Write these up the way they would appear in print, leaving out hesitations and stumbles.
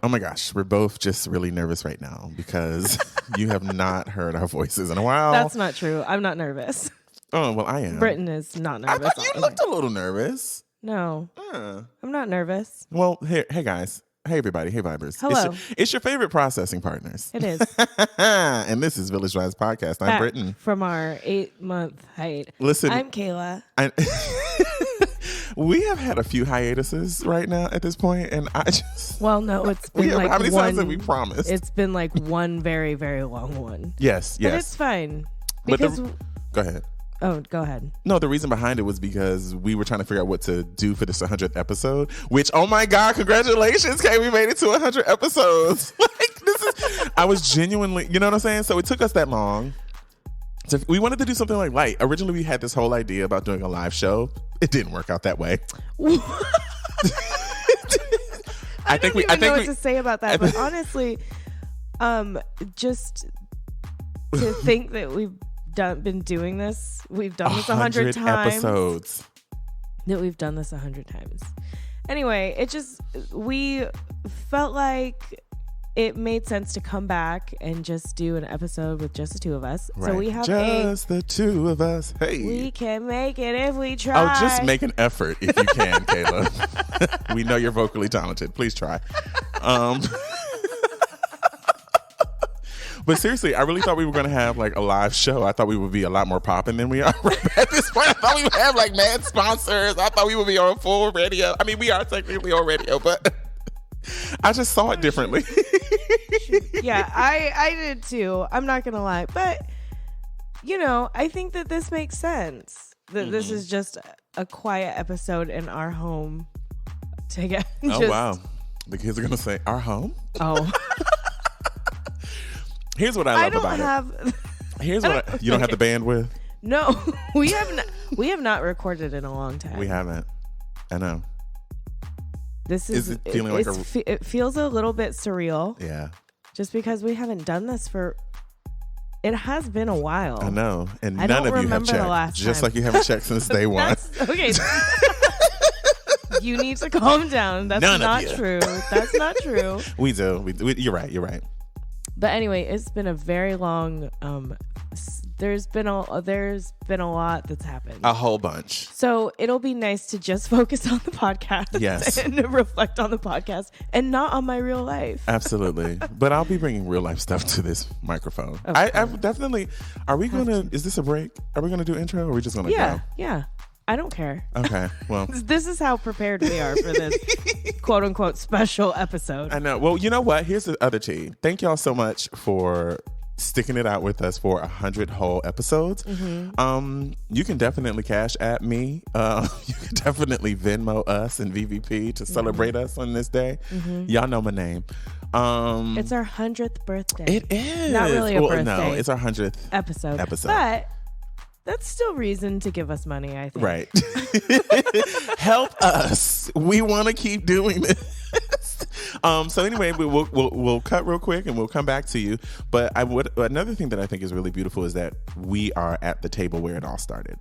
Oh my gosh, we're both just really nervous right now because you have not heard our voices in a while. That's not true. I'm not nervous. Oh, well, I am. Britton is not I nervous. thought you looked a little nervous. No, I'm not nervous. Well, hey guys. Hey everybody. Hey Vibers. Hello. It's your favorite processing partners. It is. And this is Village Rise Podcast. I'm Back Britton. from our 8-month hiatus. Listen. I'm Kayla. We have had a few hiatuses right now at this point, and I just... Well, no, it's been like how many one, times have we promised? It's been like one very, very long one. Yes. But it's fine. But Because... Go ahead. Oh, go ahead. No, the reason behind it was because we were trying to figure out what to do for this 100th episode, which, oh my God, congratulations, Kay, we made it to 100 episodes. I was genuinely, you know what I'm saying? So it took us that long. So we wanted to do something like light. Originally, we had this whole idea about doing a live show. It didn't work out that way. I don't even know what to say about that, but honestly, just to think that we've been doing this. We've done this 100 times. Episodes. That we've done this 100 times. Anyway, we felt like it made sense to come back and just do an episode with just the two of us. Right. So we have just the two of us. Hey. We can make it if we try. Oh, just make an effort if you can, Kayla. We know you're vocally talented. Please try. But seriously, I really thought we were going to have like a live show. I thought we would be a lot more popping than we are at this point. I thought we would have like mad sponsors. I thought we would be on full radio. I mean, we are technically on radio, but I just saw it differently. Yeah, I did too. I'm not going to lie. But, you know, I think that this makes sense. That this is just a quiet episode in our home together. Oh, wow. The kids are going to say, our home? Oh. Here's what I love about it. Here's what you don't have the bandwidth? No, we have not recorded in a long time. We haven't. I know. This is it feeling like it feels a little bit surreal. Yeah. Just because we haven't done this it has been a while. I know. And I none don't of you have remember the checked. last Just time. like you haven't checked since day one. Okay. You need to calm down. That's not true. That's not true. We do. You're right. You're right. But anyway, it's been a very long. There's been a lot that's happened. A whole bunch. So it'll be nice to just focus on the podcast. Yes. And to reflect on the podcast and not on my real life. Absolutely. But I'll be bringing real life stuff to this microphone. Okay. I definitely. Are we going to? Is this a break? Are we going to do intro? Or are we just going to go? Yeah. I don't care. Okay. Well, this is how prepared we are for this quote unquote special episode. I know. Well, you know what? Here's the other tea. Thank y'all so much for sticking it out with us for 100 whole episodes. Mm-hmm. You can definitely cash at me. You can definitely Venmo us and VVP to celebrate us on this day. Mm-hmm. Y'all know my name. It's our 100th birthday. It is. Not really a birthday. No, it's our 100th episode. But that's still reason to give us money, I think. Right. Help us. We want to keep doing this. So anyway, we'll cut real quick and we'll come back to you. But another thing that I think is really beautiful is that we are at the table where it all started.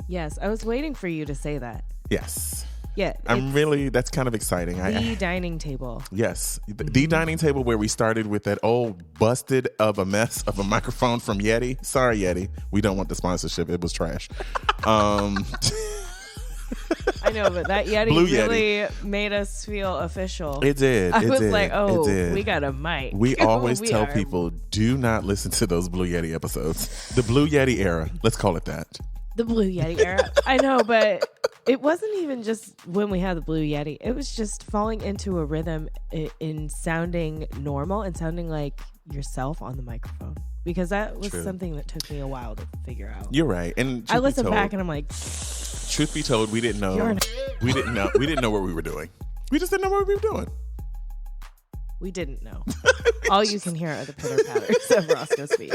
Yes, I was waiting for you to say that. Yes. Yeah. That's kind of exciting. The dining table. Yes. The dining table where we started with that old busted of a mess of a microphone from Yeti. Sorry, Yeti. We don't want the sponsorship. It was trash. I know, but that Yeti really made us feel official. It did. I was like, oh, we got a mic. We always tell people, do not listen to those Blue Yeti episodes. The Blue Yeti era. Let's call it that. The Blue Yeti era. I know, but it wasn't even just when we had the Blue Yeti. It was just falling into a rhythm in sounding normal and sounding like yourself on the microphone. Because that was something that took me a while to figure out. You're right. And I listened back and I'm like, truth be told, we didn't know. We didn't know what we were doing. We just didn't know what we were doing. We didn't know. All you can hear are the pitter patters of Roscoe's feet.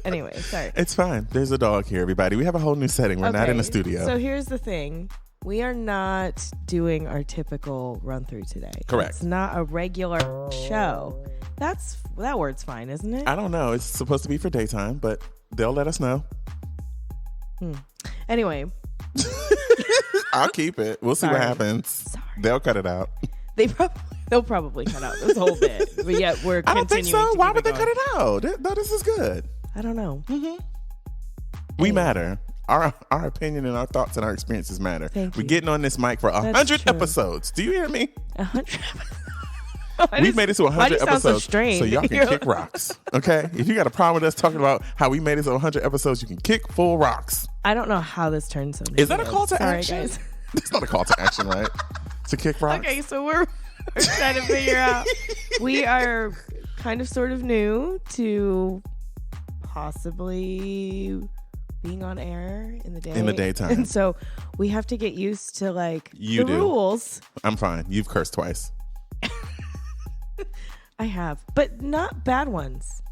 Anyway, sorry. It's fine. There's a dog here, everybody. We have a whole new setting. We're not in the studio. So here's the thing. We are not doing our typical run through today. Correct. It's not a regular show. That word's fine, isn't it? I don't know. It's supposed to be for daytime, but they'll let us know. Anyway. I'll keep it. We'll see what happens. Sorry. They'll cut it out. They probably They'll probably cut out this whole bit, but yet we're I don't think continuing. so. Why would they cut it out? No, this is good. I don't know. We matter. Our opinion and our thoughts and our experiences matter. Thank We're you. getting on this mic for 100 episodes. Do you hear me? 100. We've made it to 100 sound episodes, so strange? y'all can kick rocks. Okay, if you got a problem with us talking about how we made it to 100 episodes, you can kick full rocks. I don't know how this turned so. Is that a call to Sorry, action? guys. It's not a call to action, right? To kick rocks. Okay, so we're trying to figure out. We are kind of sort of new to possibly being on air in the day. In the daytime. And so we have to get used to like You the do. rules. I'm fine. You've cursed twice. I have, but not bad ones.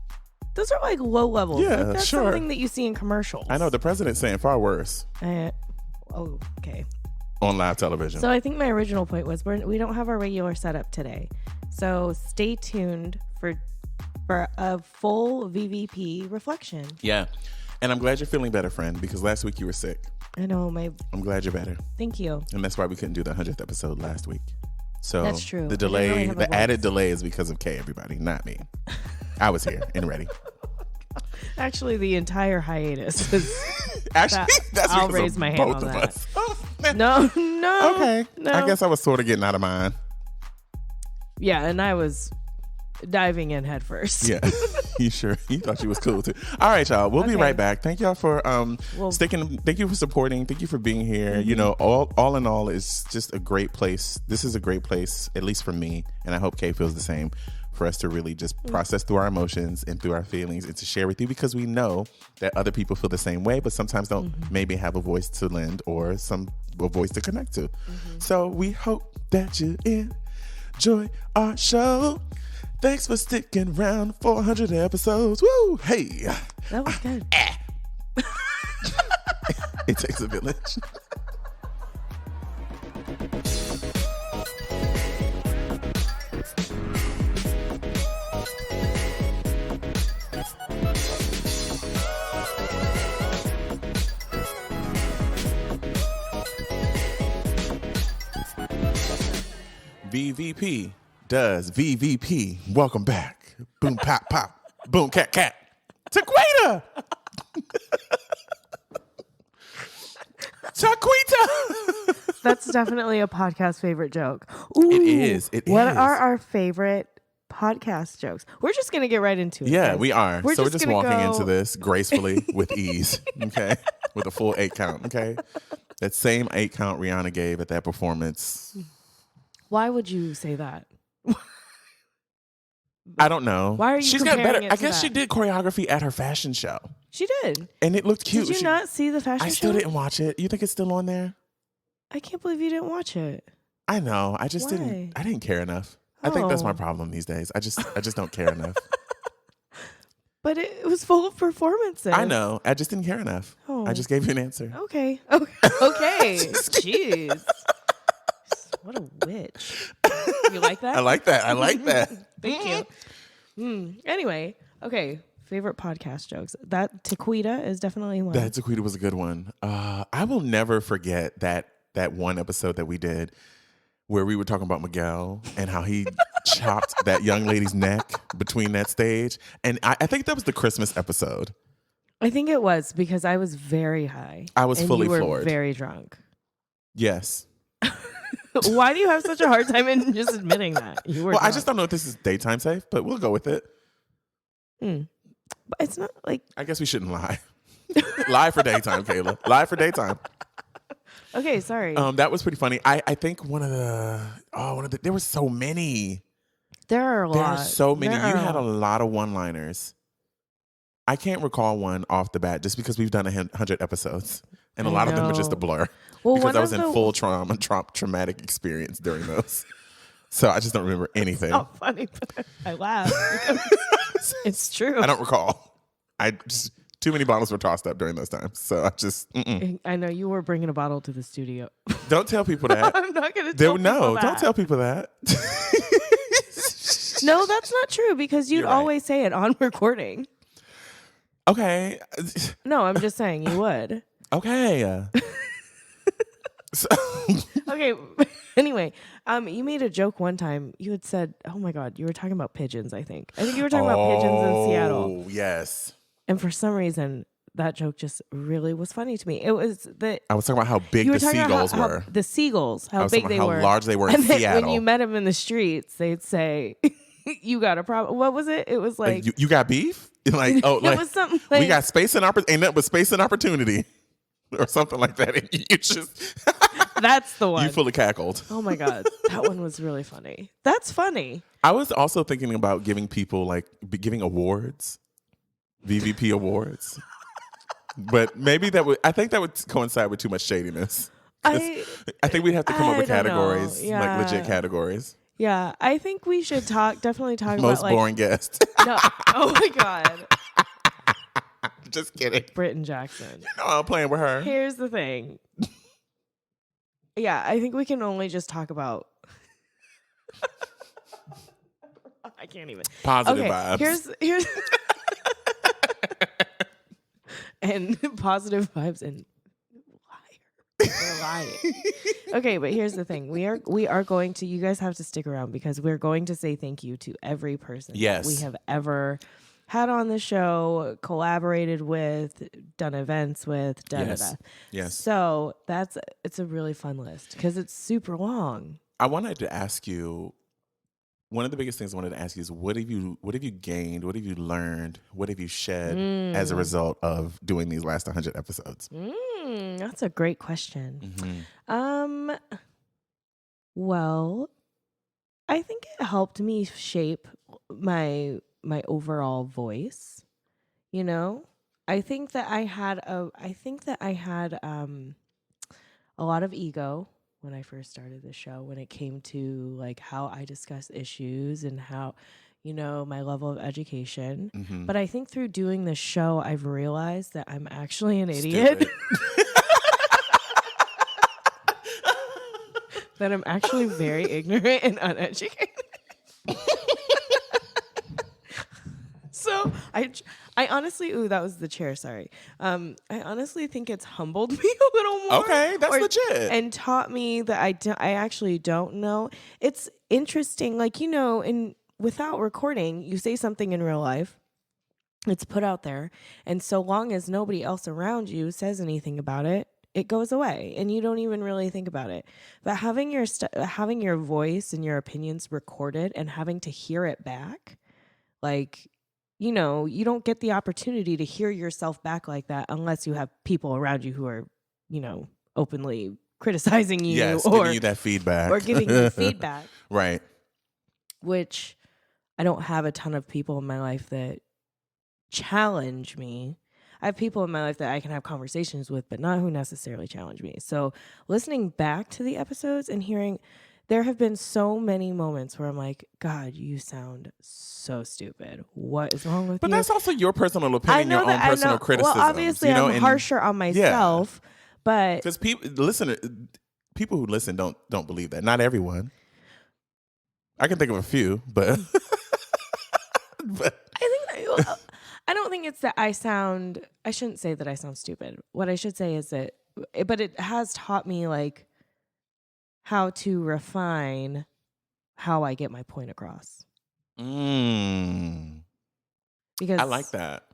Those are like low levels. Yeah, like, that's sure. something that you see in commercials. I know the president's saying far worse Okay. on live television. So I think my original point was we don't have our regular setup today. So stay tuned for a full VVP reflection. Yeah. And I'm glad you're feeling better, friend, because last week you were sick. I know I'm glad you're better. Thank you. And that's why we couldn't do the 100th episode last week. So That's true. The I didn't really delay, have a the added voice. delay is because of Kay, everybody, not me. I was here and ready. Actually, the entire hiatus was. Actually, that's I'll because raise of my hand both on of that. us. Oh, man. No. Okay. No. I guess I was sort of getting out of mine. Yeah, and I was diving in head first. Yeah. You sure? You thought you was cool too. All right, y'all. We'll be Okay. right back. Thank y'all for sticking. Thank you for supporting. Thank you for being here. You know, all in all, it's just a great place. This is a great place, at least for me, and I hope Kay feels the same, for us to really just process through our emotions and through our feelings and to share with you, because we know that other people feel the same way, but sometimes don't maybe have a voice to lend or a voice to connect to. So we hope that you enjoy our show. Thanks for sticking around for 100 episodes. Woo! Hey! That was good. It takes a village. VVP does VVP. Welcome back. Boom, pop, pop. Boom, cat, cat. Taquita! Taquita! That's definitely a podcast favorite joke. Ooh, It is. What are our favorite podcast jokes? We're just going to get right into it. Yeah, guys. we are. We're We're just just gonna walking go- into this gracefully with ease, okay? With a full 8 count, okay? That same 8 count Rihanna gave at that performance. Why would you say that? I don't know. Why are you She's got better. comparing it I to guess she that? did choreography at her fashion show, She did. and it looked cute. Did you not see the fashion I show? still didn't watch it. You think it's still on there? I can't believe you didn't watch it. I know. I just Why? didn't. I didn't care enough. I think that's my Oh. problem these days. I just don't care enough. But it was full of performances. I know. I just didn't care enough. Oh. I just gave you an answer. Okay. Okay. Jeez. What a witch. You like that? I like that. I like that. Thank you. Anyway, okay. Favorite podcast jokes. That Taquita is definitely one. That Taquita was a good one. I will never forget that one episode that we did where we were talking about Miguel and how he chopped that young lady's neck between that stage. And I think that was the Christmas episode. I think it was because I was very high. I was and fully you were floored. very drunk. Yes. Why do you have such a hard time in just admitting that? You were Well, I drunk. just don't know if this is daytime safe, but we'll go with it. But it's not like I guess we shouldn't lie. Lie for daytime, Kayla. Lie for daytime. okay, sorry. That was pretty funny. I think one of the there were so many. there are a There lot. are so many. There You are had a lot of one-liners. I can't recall one off the bat just because we've done 100 episodes. And a I lot of them were just a know. blur. Well, because one I was of in the- full traumatic experience during those. So I just don't remember anything. Not funny, but I laugh because it's true. I don't recall. Too many bottles were tossed up during those times. So I just, I know you were bringing a bottle to the studio. don't tell people that. I'm not going to tell people that. Don't tell people that. No, that's not true because you'd You're right. always say it on recording. Okay. No, I'm just saying you would. Okay. So, Okay. Anyway, you made a joke one time. You had said, "Oh my God," you were talking about pigeons. I think you were talking about pigeons in Seattle. Oh, yes. And for some reason, that joke just really was funny to me. It was that I was talking about how big you were the talking seagulls about were. the seagulls, I how was big talking they about were, how large they were in and then Seattle. when you met them in the streets, they'd say, "You got a problem." What was it? It was like you got beef? Like, oh, it like was something like we got space and ain't nothing but space and opportunity, or something like that. And you just that's the one. you fully cackled. Oh my God, that one was really funny. That's funny. I was also thinking about giving people giving awards, VVP awards, but maybe I think that would coincide with too much shadiness. I think we'd have to come up with categories, like legit categories. Yeah, I think we should definitely talk Most about boring guest. No, oh my God. Just kidding. Britton Jackson. No, I'm playing with her. Here's the thing. Yeah, I think we can only just talk about. I can't even. Positive vibes. Here's and positive vibes and we're lying. Okay, but here's the thing. We are going to, you guys have to stick around because we're going to say thank you to every person that we have ever had on the show, collaborated with, done events with, Yes. So it's a really fun list because it's super long. I wanted to ask you, one of the biggest things I wanted to ask you is what have you gained? What have you learned? What have you shed as a result of doing these last 100 episodes? That's a great question. Mm-hmm. Well, I think it helped me shape my overall voice. You know, I think that I had a lot of ego when I first started the show, when it came to like how I discuss issues and how, you know, my level of education. Mm-hmm. But I think through doing this show, I've realized that I'm actually an idiot. That I'm actually very ignorant and uneducated. So I honestly, that was the chair, sorry. I honestly think it's humbled me a little more. Okay, that's legit. And taught me that I actually don't know. It's interesting, like, you know, without recording, you say something in real life, it's put out there, and so long as nobody else around you says anything about it, it goes away and you don't even really think about it. But having your voice and your opinions recorded and having to hear it back, like, you know, you don't get the opportunity to hear yourself back like that unless you have people around you who are, you know, openly criticizing you or giving you that feedback. Or giving you feedback. Right. Which I don't have a ton of people in my life that challenge me. I have people in my life that I can have conversations with, but not who necessarily challenge me. So listening back to the episodes and hearing, there have been so many moments where I'm like, God, you sound so stupid. What is wrong with you? But that's also your personal opinion, your own personal criticism. Well, obviously, I'm harsher on myself, but because people who listen don't believe that. Not everyone. I can think of a few, but I don't think it's that I shouldn't say that I sound stupid. What I should say is that, but it has taught me like how to refine how I get my point across. Because I like that.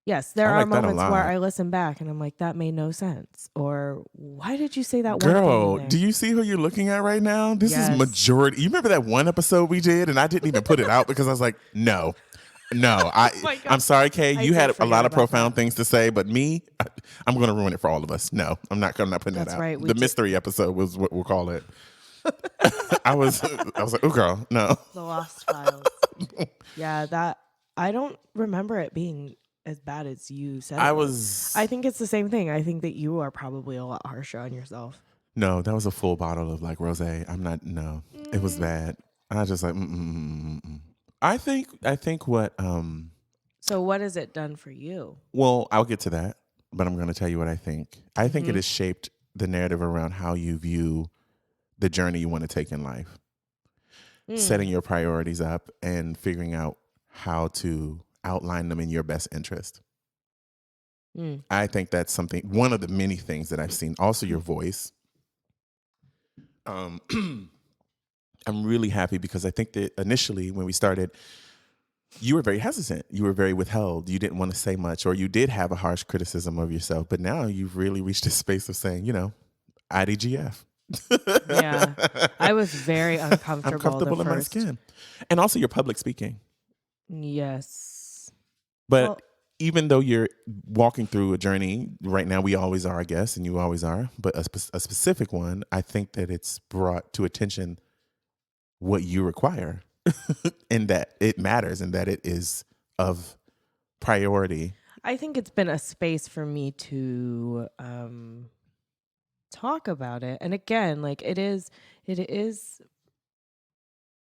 Yes, there are moments where I listen back and I'm like, that made no sense. Or why did you say that one thing? Girl, do you see who you're looking at right now? This is majority. You remember that one episode we did and I didn't even put it out because I was like, no. I'm sorry, Kay. You had a lot of profound things to say, but me, I'm going to ruin it for all of us. No, I'm not putting that out. Right. The mystery episode was what we'll call it. I was like, oh, girl, no. The Lost Files. Yeah, that I don't remember it being as bad as you said. I think it's the same thing. I think that you are probably a lot harsher on yourself. No, that was a full bottle of like rosé. It was bad. I was just like, I think what. So what has it done for you? Well, I'll get to that, but I'm going to tell you what I think. I think it has shaped the narrative around how you view the journey you want to take in life. Setting your priorities up and figuring out how to outline them in your best interest. I think that's one of the many things that I've seen. Also your voice. Um, I'm really happy because I think that initially when we started, you were very hesitant. You were very withheld. You didn't want to say much, or you did have a harsh criticism of yourself. But now you've really reached a space of saying, IDGF. Yeah. I was very uncomfortable. I'm comfortable in my skin. And also your public speaking. Yes. But even though you're walking through a journey right now, we always are, I guess, and you always are, but a specific one, I think that it's brought to attention what you require and that it matters and that it is of priority. I think it's been a space for me to talk about it. And again, like it is,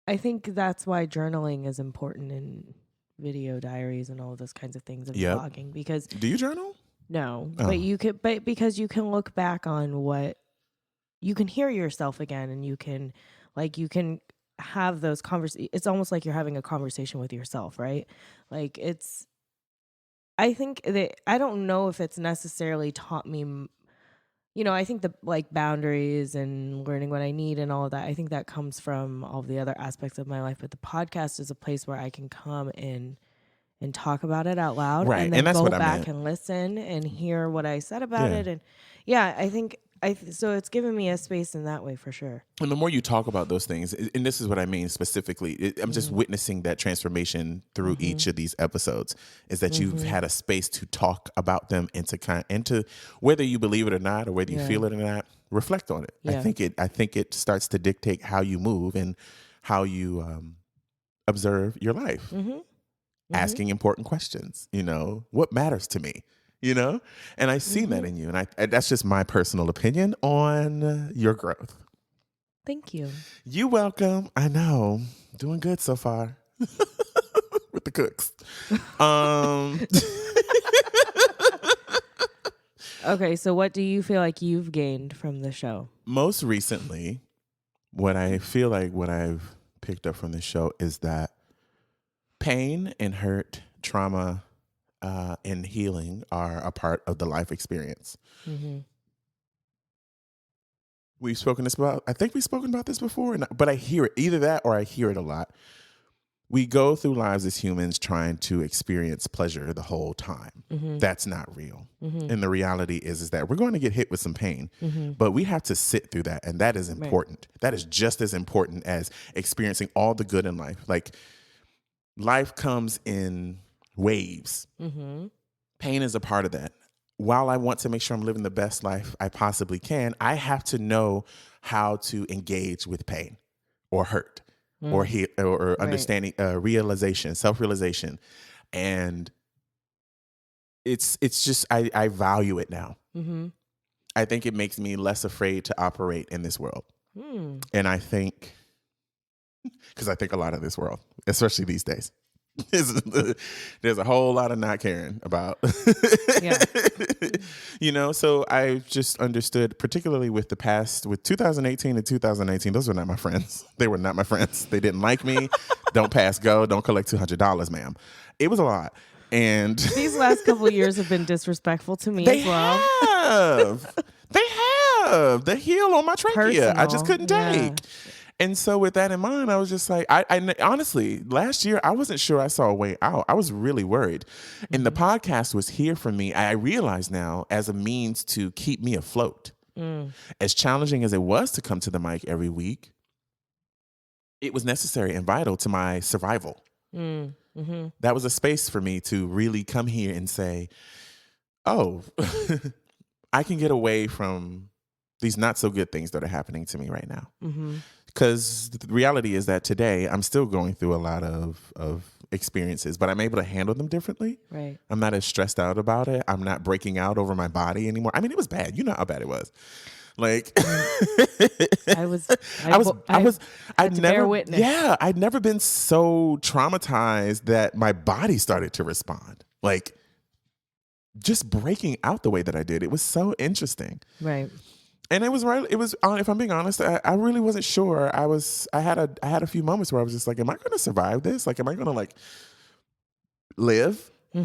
I think that's why journaling is important in video diaries and all of those kinds of things and blogging, because do you journal? No, but because you can look back on what you can hear yourself again, and you can have those conversations. It's almost like you're having a conversation with yourself, right? Like I think that I don't know if it's necessarily taught me. I think the boundaries and learning what I need and all of that, I think that comes from all the other aspects of my life. But the podcast is a place where I can come in and talk about it out loud, right? And then that's go what back and listen and hear what I said about it. And I think so it's given me a space in that way for sure. And the more you talk about those things, and this is what I mean specifically, I'm just witnessing that transformation through each of these episodes, is that you've had a space to talk about them and to whether you believe it or not, or whether you feel it or not, reflect on it. Yeah. I think it starts to dictate how you move and how you observe your life. Asking important questions, what matters to me? And I've seen that in you. And that's just my personal opinion on your growth. Thank you. You're welcome. I know. Doing good so far with the cooks. Okay, so what do you feel like you've gained from the show? Most recently, what I feel like what I've picked up from the show is that pain and hurt, trauma, and healing are a part of the life experience. We've spoken I think we've spoken about this before, but I hear it, either that or I hear it a lot. We go through lives as humans trying to experience pleasure the whole time. That's not real. And the reality is that we're going to get hit with some pain, but we have to sit through that. And that is important. Right. That is just as important as experiencing all the good in life. Like, life comes in waves. Pain is a part of that. While I want to make sure I'm living the best life I possibly can, I have to know how to engage with pain or hurt or understanding, realization, self-realization. And it's just, I value it now. I think it makes me less afraid to operate in this world. And I think, because I think a lot of this world, especially these days, there's a whole lot of not caring about. So I just understood, particularly with 2018 and 2019, those were not my friends. They were not my friends. They didn't like me. Don't pass go. Don't collect $200, ma'am. It was a lot. And these last couple of years have been disrespectful to me as well. They have. The heel on my trachea. Personal. I just couldn't take. And so with that in mind, I was just like, I honestly, last year, I wasn't sure I saw a way out. I was really worried. And the podcast was here for me, I realize now, as a means to keep me afloat. As challenging as it was to come to the mic every week, it was necessary and vital to my survival. That was a space for me to really come here and say, oh, I can get away from these not so good things that are happening to me right now. Because the reality is that today I'm still going through a lot of experiences, but I'm able to handle them differently. Right. I'm not as stressed out about it. I'm not breaking out over my body anymore. I mean, it was bad. You know how bad it was. Like, I'd never been so traumatized that my body started to respond. Like, just breaking out the way that I did. It was so interesting. Right. And it was right. It was, if I'm being honest, I really wasn't sure. I had a few moments where I was just like, am I going to survive this? Like, am I going to live? Am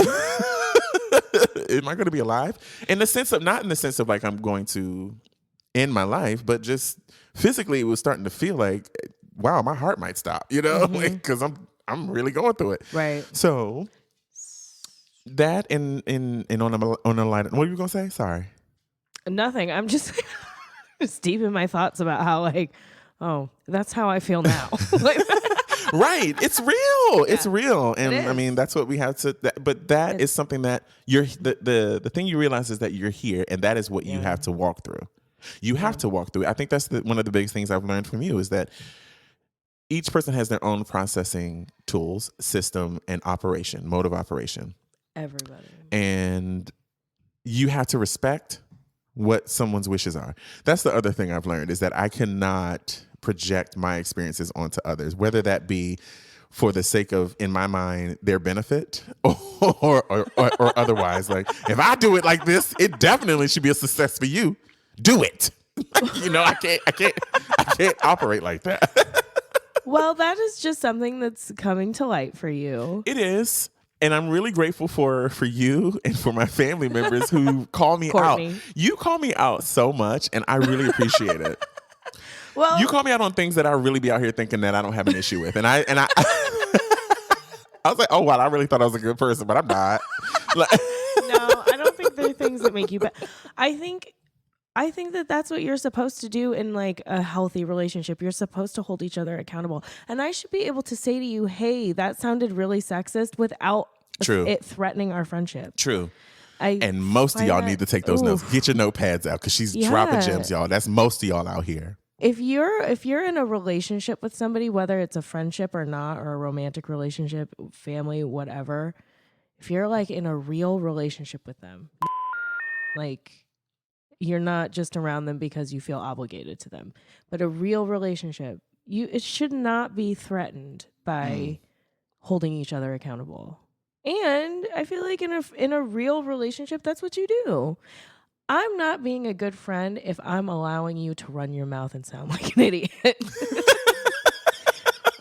I going to be alive? Not in the sense of like, I'm going to in my life, but just physically, it was starting to feel like, wow, my heart might stop, you know, because I'm really going through it. Right. So that and on a light, what were you gonna say? Sorry. Nothing. I'm just just deep in my thoughts about how like, oh, that's how I feel now. Like, right. It's real. It's real. And I mean, that's what we have to, but that is something that you're, the thing you realize is that you're here, and that is what you have to walk through. You have to walk through it. I think that's one of the biggest things I've learned from you is that each person has their own processing tools, system, and mode of operation. Everybody. And you have to respect what someone's wishes are. That's the other thing I've learned is that I cannot project my experiences onto others, whether that be for the sake of, in my mind, their benefit or otherwise. Like, if I do it like this, it definitely should be a success for you. Do it. You know, I can't operate like that. Well, that is just something that's coming to light for you. It is. And I'm really grateful for you and for my family members who call me Courtney. out. You call me out so much, and I really appreciate it. Well, you call me out on things that I really be out here thinking that I don't have an issue with. And I I was like, oh, wow, I really thought I was a good person, but I'm not. no, I don't think there are things that make you bad. I think that that's what you're supposed to do in like a healthy relationship. You're supposed to hold each other accountable. And I should be able to say to you, hey, that sounded really sexist without it threatening our friendship. True. And most of y'all need to take those notes. Get your notepads out because she's dropping gems, y'all. That's most of y'all out here. If you're in a relationship with somebody, whether it's a friendship or not, or a romantic relationship, family, whatever, if you're like in a real relationship with them, like you're not just around them because you feel obligated to them, but a real relationship, it should not be threatened by holding each other accountable. And I feel like in a real relationship, that's what you do. I'm not being a good friend if I'm allowing you to run your mouth and sound like an idiot.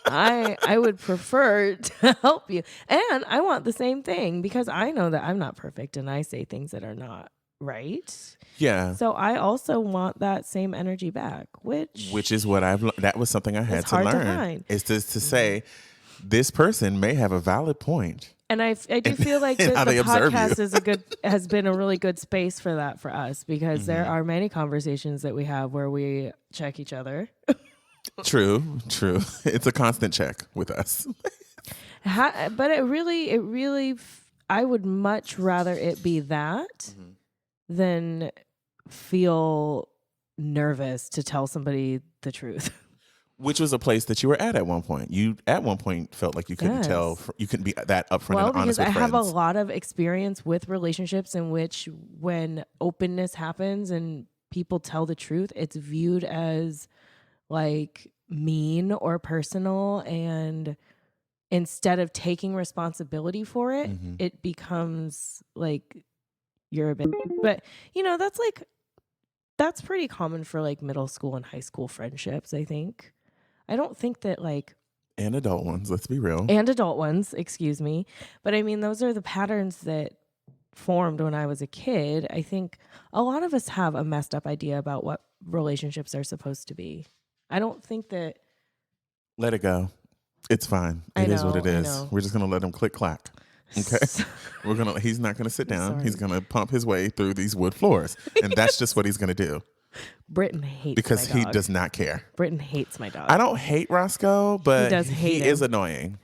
I would prefer to help you. And I want the same thing because I know that I'm not perfect and I say things that are not right. Yeah. So I also want that same energy back, which is what that was something I had to learn. Is to say this person may have a valid point. And I do feel like the podcast has been a really good space for that for us because there are many conversations that we have where we check each other. True. It's a constant check with us. But it really, I would much rather it be that than feel nervous to tell somebody the truth. Which was a place that you were at one point. You at one point felt like you couldn't tell, you couldn't be that upfront and honest with friends. I have a lot of experience with relationships in which when openness happens and people tell the truth, it's viewed as like mean or personal. And instead of taking responsibility for it, it becomes like you're a bit, but that's pretty common for like middle school and high school friendships, I think. I don't think that like... And adult ones, let's be real. And adult ones, excuse me. But I mean, those are the patterns that formed when I was a kid. I think a lot of us have a messed up idea about what relationships are supposed to be. I don't think that... Let it go. It's fine. It is what it is. We're just going to let him click clack. Okay. He's not going to sit down. He's going to pump his way through these wood floors. And that's just what he's going to do. Britton hates because my dog. He does not care. Britton hates my dog. I don't hate Roscoe, but he is annoying.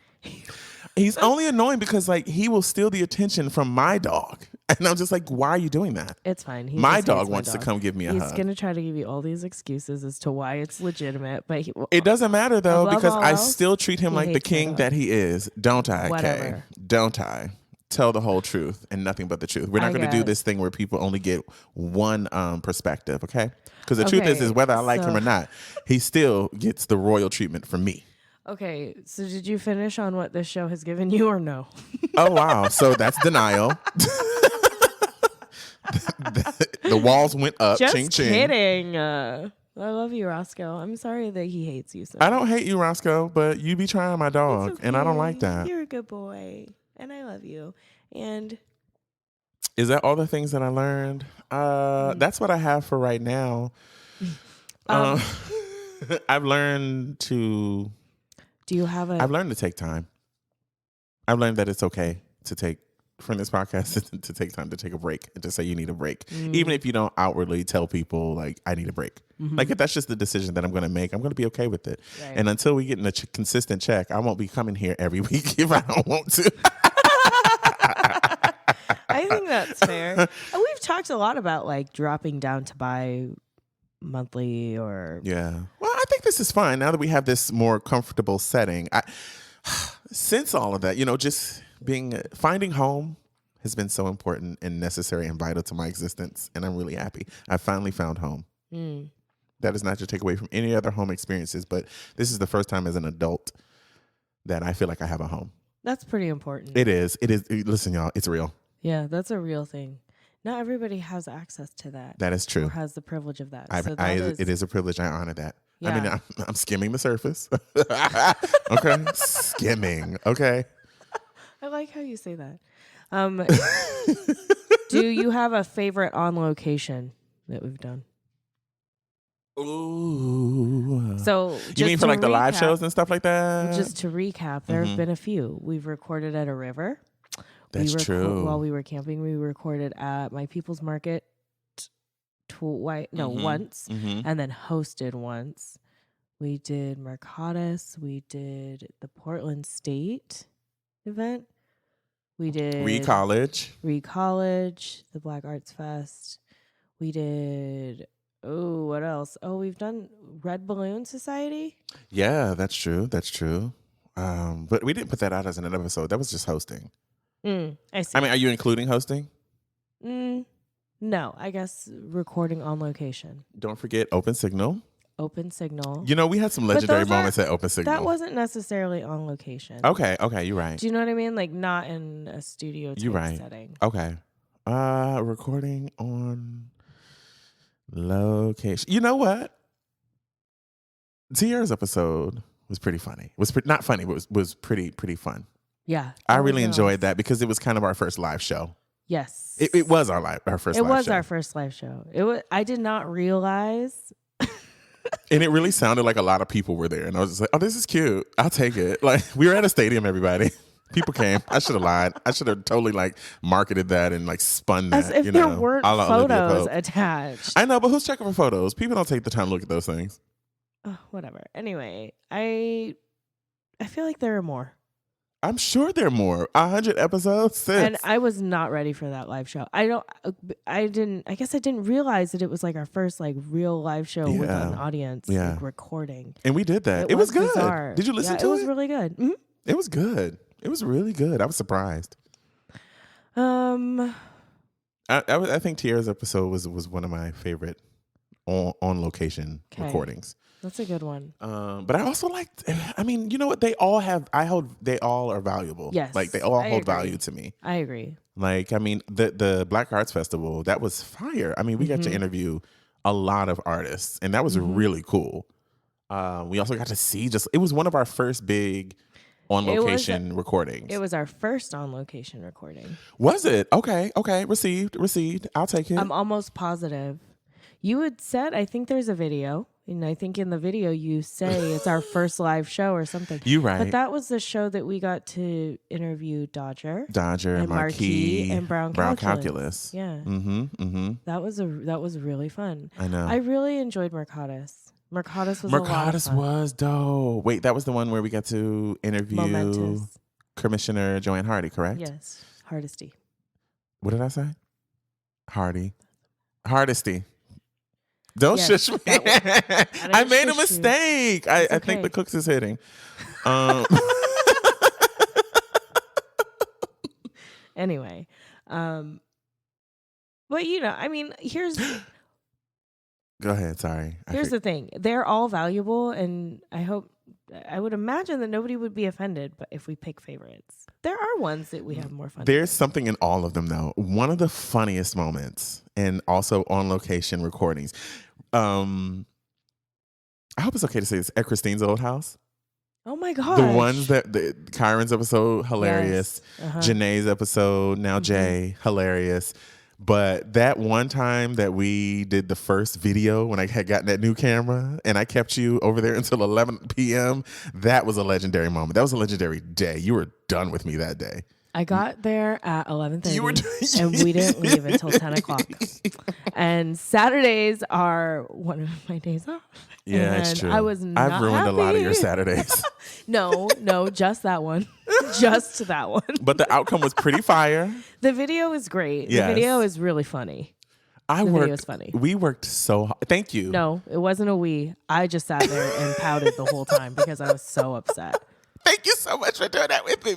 He's only annoying because like he will steal the attention from my dog. And I'm just like, why are you doing that? It's fine. My dog wants to come give me a hug. He's going to try to give you all these excuses as to why it's legitimate. But it doesn't matter though, because I still treat him like the king that he is. Don't I, Kay? Don't I? Tell the whole truth and nothing but the truth. We're not going to do this thing where people only get one perspective, okay? Because the truth is whether I like him or not, he still gets the royal treatment from me. Okay, so did you finish on what this show has given you or no? Oh, wow. So that's denial. The walls went up. Just ching, ching. kidding. I love you, Roscoe. I'm sorry that he hates you so much. I don't hate you, Roscoe, but you be trying my dog, and I don't like that. You're a good boy. And I love you. And is that all the things that I learned? That's what I have for right now. I've learned to. Do you have I've learned to take time. I've learned that it's okay to take from this podcast to take time to take a break and to say you need a break, even if you don't outwardly tell people like I need a break. Like if that's just the decision that I'm going to make, I'm going to be okay with it. Right. And until we get in a consistent check, I won't be coming here every week if I don't want to. I think that's fair. And we've talked a lot about like dropping down to buy monthly or Well, I think this is fine now that we have this more comfortable setting. Since all of that, just finding home has been so important and necessary and vital to my existence, and I'm really happy. I finally found home. That is not to take away from any other home experiences, but this is the first time as an adult that I feel like I have a home. That's pretty important. It is. Listen, y'all, it's real. Yeah, that's a real thing. Not everybody has access to that. That is true. Or has the privilege of that. It is a privilege. I honor that. Yeah. I mean, I'm skimming the surface. Okay. Skimming. Okay. I like how you say that. Do you have a favorite on location that we've done? Ooh. So you mean for like the live shows and stuff like that? Just to recap, there have been a few. We've recorded at a river. That's true. While we were camping, we recorded at My People's Market once, and then hosted once. We did Mercatus. We did the Portland State event. We did Recollege, the Black Arts Fest. We did, what else? Oh, we've done Red Balloon Society. Yeah, that's true. But we didn't put that out as an episode. That was just hosting. I see. I mean, are you including hosting? No, I guess recording on location. Don't forget Open Signal. We had some legendary moments at Open Signal. That wasn't necessarily on location. Okay, you're right. Do you know what I mean? Like not in a studio type setting. Okay. Recording on location. You know what? Tiara's episode was pretty funny. Not funny, but was pretty fun. Yeah. I really enjoyed that because it was kind of our first live show. Yes. It was our first live show. It was our first live show. I did not realize. And it really sounded like a lot of people were there. And I was just like, oh, this is cute. I'll take it. Like, we were at a stadium, everybody. People came. I should have lied. I should have totally like marketed that and like spun that. As if there weren't photos attached. I know, but who's checking for photos? People don't take the time to look at those things. Whatever. Anyway, I feel like there are more. I'm sure there are more. 100 episodes. And I was not ready for that live show. I guess I didn't realize that it was like our first like real live show with an audience like, recording. And we did that. It was good. Bizarre. Did you listen to it? It was really good. Mm-hmm. It was good. It was really good. I was surprised. I think Tiara's episode was one of my favorite on location recordings. That's a good one. But I also liked, I mean, you know what? They all are valuable. Yes. Like they all hold value to me. I agree. Like, I mean, the Black Arts Festival, that was fire. I mean, we got to interview a lot of artists and that was really cool. We also got to see it was one of our first big on location recordings. It was our first on location recording. Was it? Okay. Received. I'll take it. I'm almost positive. You had said, I think there's a video. And I think in the video you say it's our first live show or something. You're right. But that was the show that we got to interview Dodger, and Marquis, and Brown Calculus. Yeah. Mm-hmm. That was really fun. I know. I really enjoyed Mercatus. Mercatus was a lot of fun. Was dope. Wait, that was the one where we got to interview Momentous. Commissioner Joanne Hardy, correct? Yes. Hardesty. What did I say? Hardesty. Don't shush me. I made a mistake. I think the cooks is hitting. Anyway. But I mean, here's Go ahead, sorry. Here's the thing. They're all valuable and I would imagine that nobody would be offended but if we pick favorites. There are ones that we have more fun There's something in all of them, though. One of the funniest moments, and also on location recordings. I hope it's okay to say this, at Christine's old house. Oh my gosh. The ones Kyron's episode, hilarious. Yes. Uh-huh. Janae's episode, now Jay, hilarious. But that one time that we did the first video when I had gotten that new camera and I kept you over there until 11 p.m., that was a legendary moment. That was a legendary day. You were done with me that day. I got there at 11:30 and we didn't leave until 10 o'clock. And Saturdays are one of my days off. Yeah, it's true. I was not I've ruined happy. a lot of your Saturdays. No, just that one. Just that one. But the outcome was pretty fire. The video is great. Yes. The video is really funny. Video is funny. We worked so hard. Thank you. No, it wasn't a we. I just sat there and pouted the whole time because I was so upset. Thank you so much for doing that with me.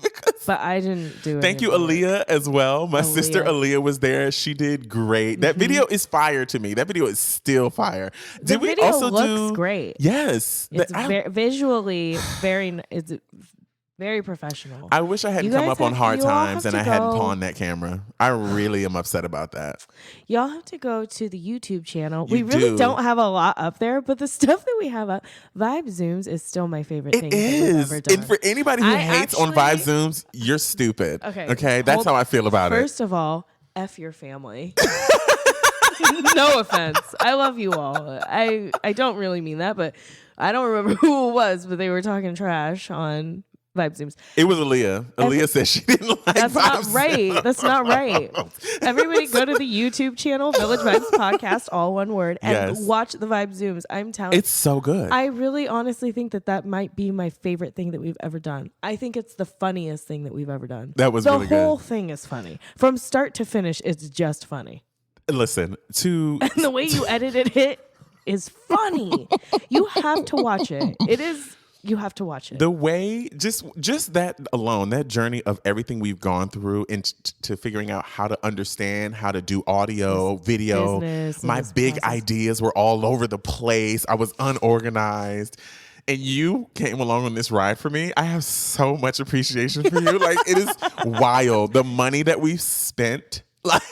But I didn't do it. Thank you, Aaliyah, as well. My sister Aaliyah was there. She did great. That video is fire to me. That video is still fire. The video looks great. Yes. It's visually it's very professional. I wish I hadn't come up on hard times and I hadn't pawned that camera. I really am upset about that. Y'all have to go to the YouTube channel. We really don't have a lot up there, but the stuff that we have up, Vibe Zooms is still my favorite thing. It is. And for anybody who hates on Vibe Zooms, you're stupid. Okay. That's how I feel about it. First of all, F your family. No offense. I love you all. I don't really mean that, but I don't remember who it was, but they were talking trash on Vibe Zooms. It was Aaliyah. Aaliyah said she didn't like That's Vibe not right. That's not right. Everybody go to the YouTube channel, Village Vibes Podcast, all one word, and watch the Vibe Zooms. I'm telling you. It's so good. I really honestly think that might be my favorite thing that we've ever done. I think it's the funniest thing that we've ever done. That was really good. The whole thing is funny. From start to finish, it's just funny. Listen, and the way you edited it is funny. You have to watch it. You have to watch it. The way, just that alone, that journey of everything we've gone through into figuring out how to understand, how to do audio, video. My big ideas were all over the place. I was unorganized. And you came along on this ride for me. I have so much appreciation for you. Like, it is wild. The money that we've spent, like,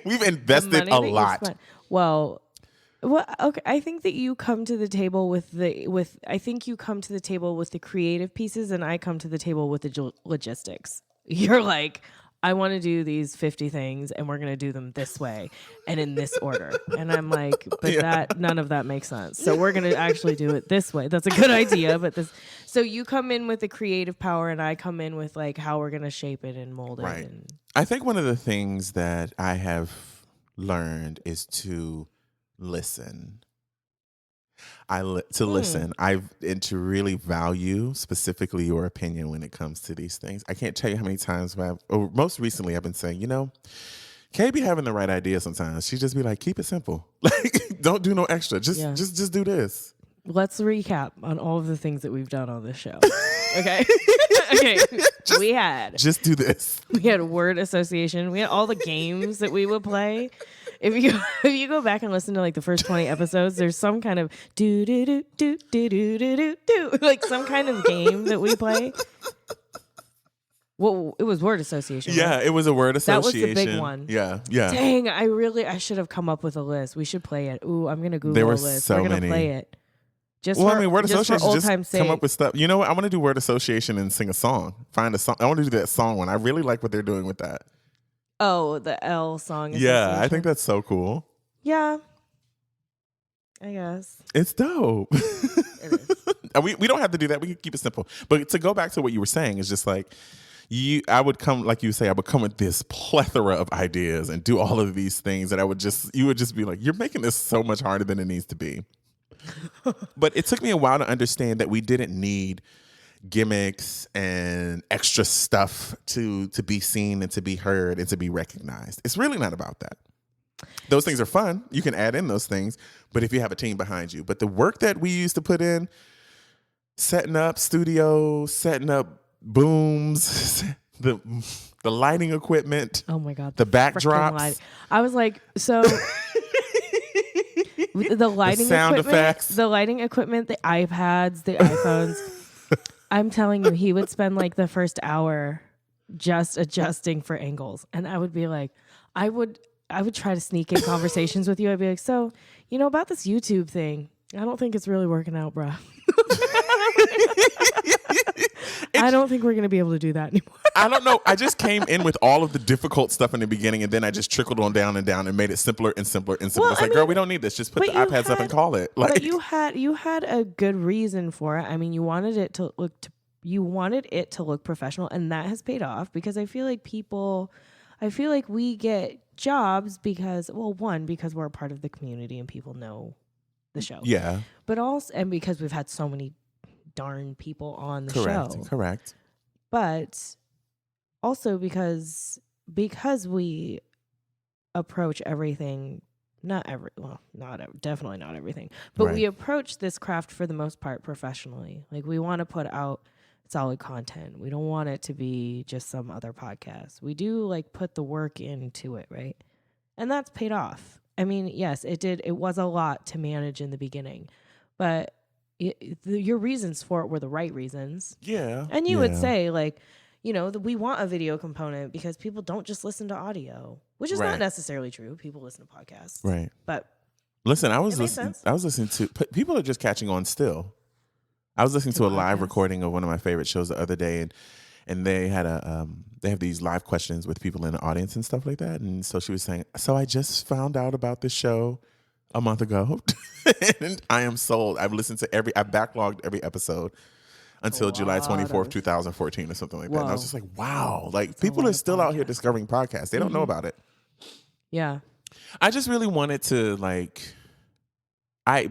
we've invested a lot. Well, okay. I think that you come to the table with the creative pieces, and I come to the table with the logistics. You're like, I want to do these 50 things, and we're gonna do them this way and in this order. And I'm like, but none of that makes sense. So we're gonna actually do it this way. That's a good idea, but this. So you come in with the creative power, and I come in with like how we're gonna shape it and mold it. Right. I think one of the things that I have learned is to listen. Listen. And to really value specifically your opinion when it comes to these things. I can't tell you how many times most recently I've been saying, Kay be having the right idea sometimes. She just be like, keep it simple. Like, don't do no extra. Just do this. Let's recap on all of the things that we've done on this show. Okay. Okay. Just do this. We had word association. We had all the games that we would play. If you go back and listen to like the first 20 episodes, there's some kind of do do do do do do do do like some kind of game that we play. Well, it was word association. Yeah, right? It was a word association. That was the big one. Yeah. Dang, I should have come up with a list. We should play it. Ooh, I'm gonna Google there were a list. So We're gonna many. play it. Word association, just come up with stuff. You know what? I want to do word association and sing a song. Find a song. I want to do that song one. I really like what they're doing with that. Oh, the L song. Yeah, I think that's so cool. Yeah, I guess. It's dope. It is. We don't have to do that. We can keep it simple. But to go back to what you were saying, is just like, I would come, like you say, I would come with this plethora of ideas and do all of these things that you would just be like, you're making this so much harder than it needs to be. But it took me a while to understand that we didn't need gimmicks and extra stuff to be seen and to be heard and to be recognized. It's really not about that. Those things are fun. You can add in those things, but if you have a team behind you. But the work that we used to put in, setting up studios, setting up booms, the lighting equipment. Oh my God. The backdrops. I was like, so the lighting sound equipment, effects. the lighting equipment, the iPads, the iPhones. I'm telling you, he would spend like the first hour just adjusting for angles. And I would be like, I would try to sneak in conversations with you. I'd be like, so, about this YouTube thing, I don't think it's really working out, bro. I don't think we're going to be able to do that anymore. I don't know. I just came in with all of the difficult stuff in the beginning, and then I just trickled on down and made it simpler and simpler and simpler. Well, it's like, girl, we don't need this. Just put the iPads up and call it. But you had a good reason for it. I mean, you wanted it to look professional, and that has paid off because I feel like we get jobs because we're a part of the community and people know the show. Yeah. But also, and because we've had so many darn people on the show. Correct. But also because we approach everything, definitely not everything, but we approach this craft for the most part professionally. Like, we want to put out solid content. We don't want it to be just some other podcast. We do like put the work into it, right? And that's paid off. I mean, yes, it did. It was a lot to manage in the beginning, but your reasons for it were the right reasons. Yeah. And you would say, like, we want a video component because people don't just listen to audio, which is not necessarily true. People listen to podcasts. Right. But listen, I was listening to, people are just catching on still. I was listening to a live recording of one of my favorite shows the other day, and they had they have these live questions with people in the audience and stuff like that. And so she was saying, so I just found out about this show a month ago and I am sold. I've backlogged every episode until July 24th, 2014 or something like that. And I was just like, wow, like people are still out here discovering podcasts. They don't know about it. Yeah. I just really wanted to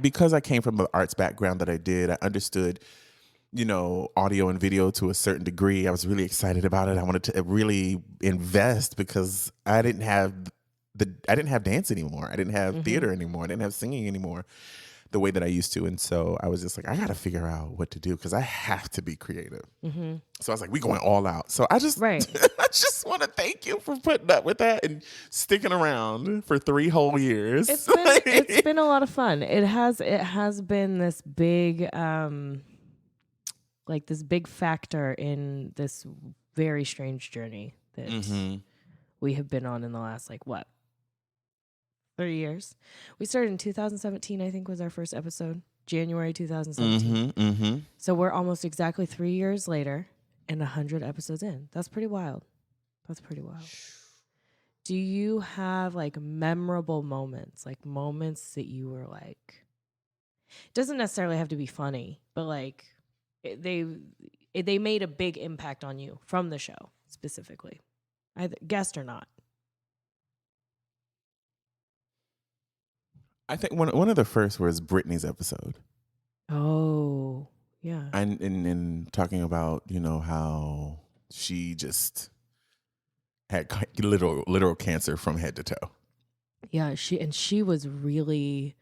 because I came from the arts background that I did, I understood, audio and video to a certain degree. I was really excited about it. I wanted to really invest because I didn't have dance anymore. I didn't have theater anymore. I didn't have singing anymore the way that I used to. And so I was just like, I got to figure out what to do because I have to be creative. Mm-hmm. So I was like, we going all out. So I just want to thank you for putting up with that and sticking around for 3 whole years. It's been a lot of fun. It has been this big, this big factor in this very strange journey that we have been on in the last 3 years. We started in 2017, I think was our first episode. January 2017. So we're almost exactly 3 years later and 100 episodes in. That's pretty wild. Do you have memorable moments, moments that you were like, it doesn't necessarily have to be funny, but they made a big impact on you from the show specifically, either guest or not? I think one of the first was Britney's episode. Oh, yeah. And talking about, how she just had literal cancer from head to toe. Yeah, she was really,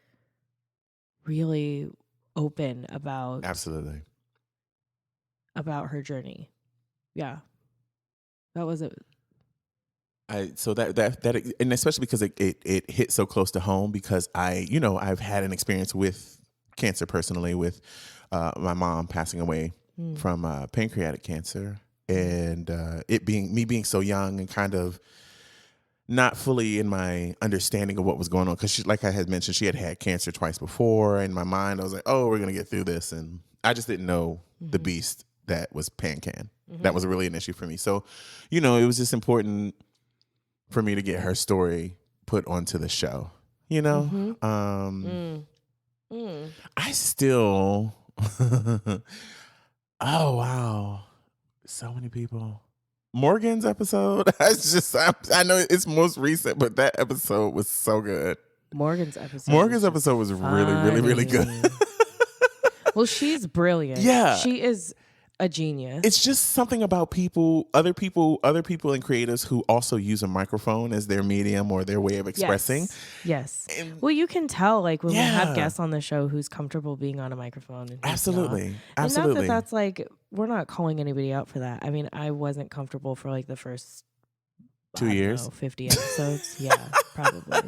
really open about absolutely about her journey. Yeah, that was it. So that and especially because it hit so close to home because I've had an experience with cancer personally with my mom passing away from pancreatic cancer and it being so young and kind of not fully in my understanding of what was going on because like I had mentioned she had cancer twice before. In my mind I was like, oh, we're gonna get through this, and I just didn't know the beast that was PanCan. That was really an issue for me. So it was just important for me to get her story put onto the show, I still, oh wow, so many people. Morgan's episode, I know it's most recent, but that episode was so good. Morgan's episode was really, really, really good. Well, she's brilliant. Yeah. She is a genius. It's just something about other people and creators who also use a microphone as their medium or their way of expressing. Yes. And, well, you can tell when we have guests on the show who's comfortable being on a microphone. And absolutely. Not. Absolutely. And not that's we're not calling anybody out for that. I mean, I wasn't comfortable for the first 2 years, 50 episodes. Yeah, probably.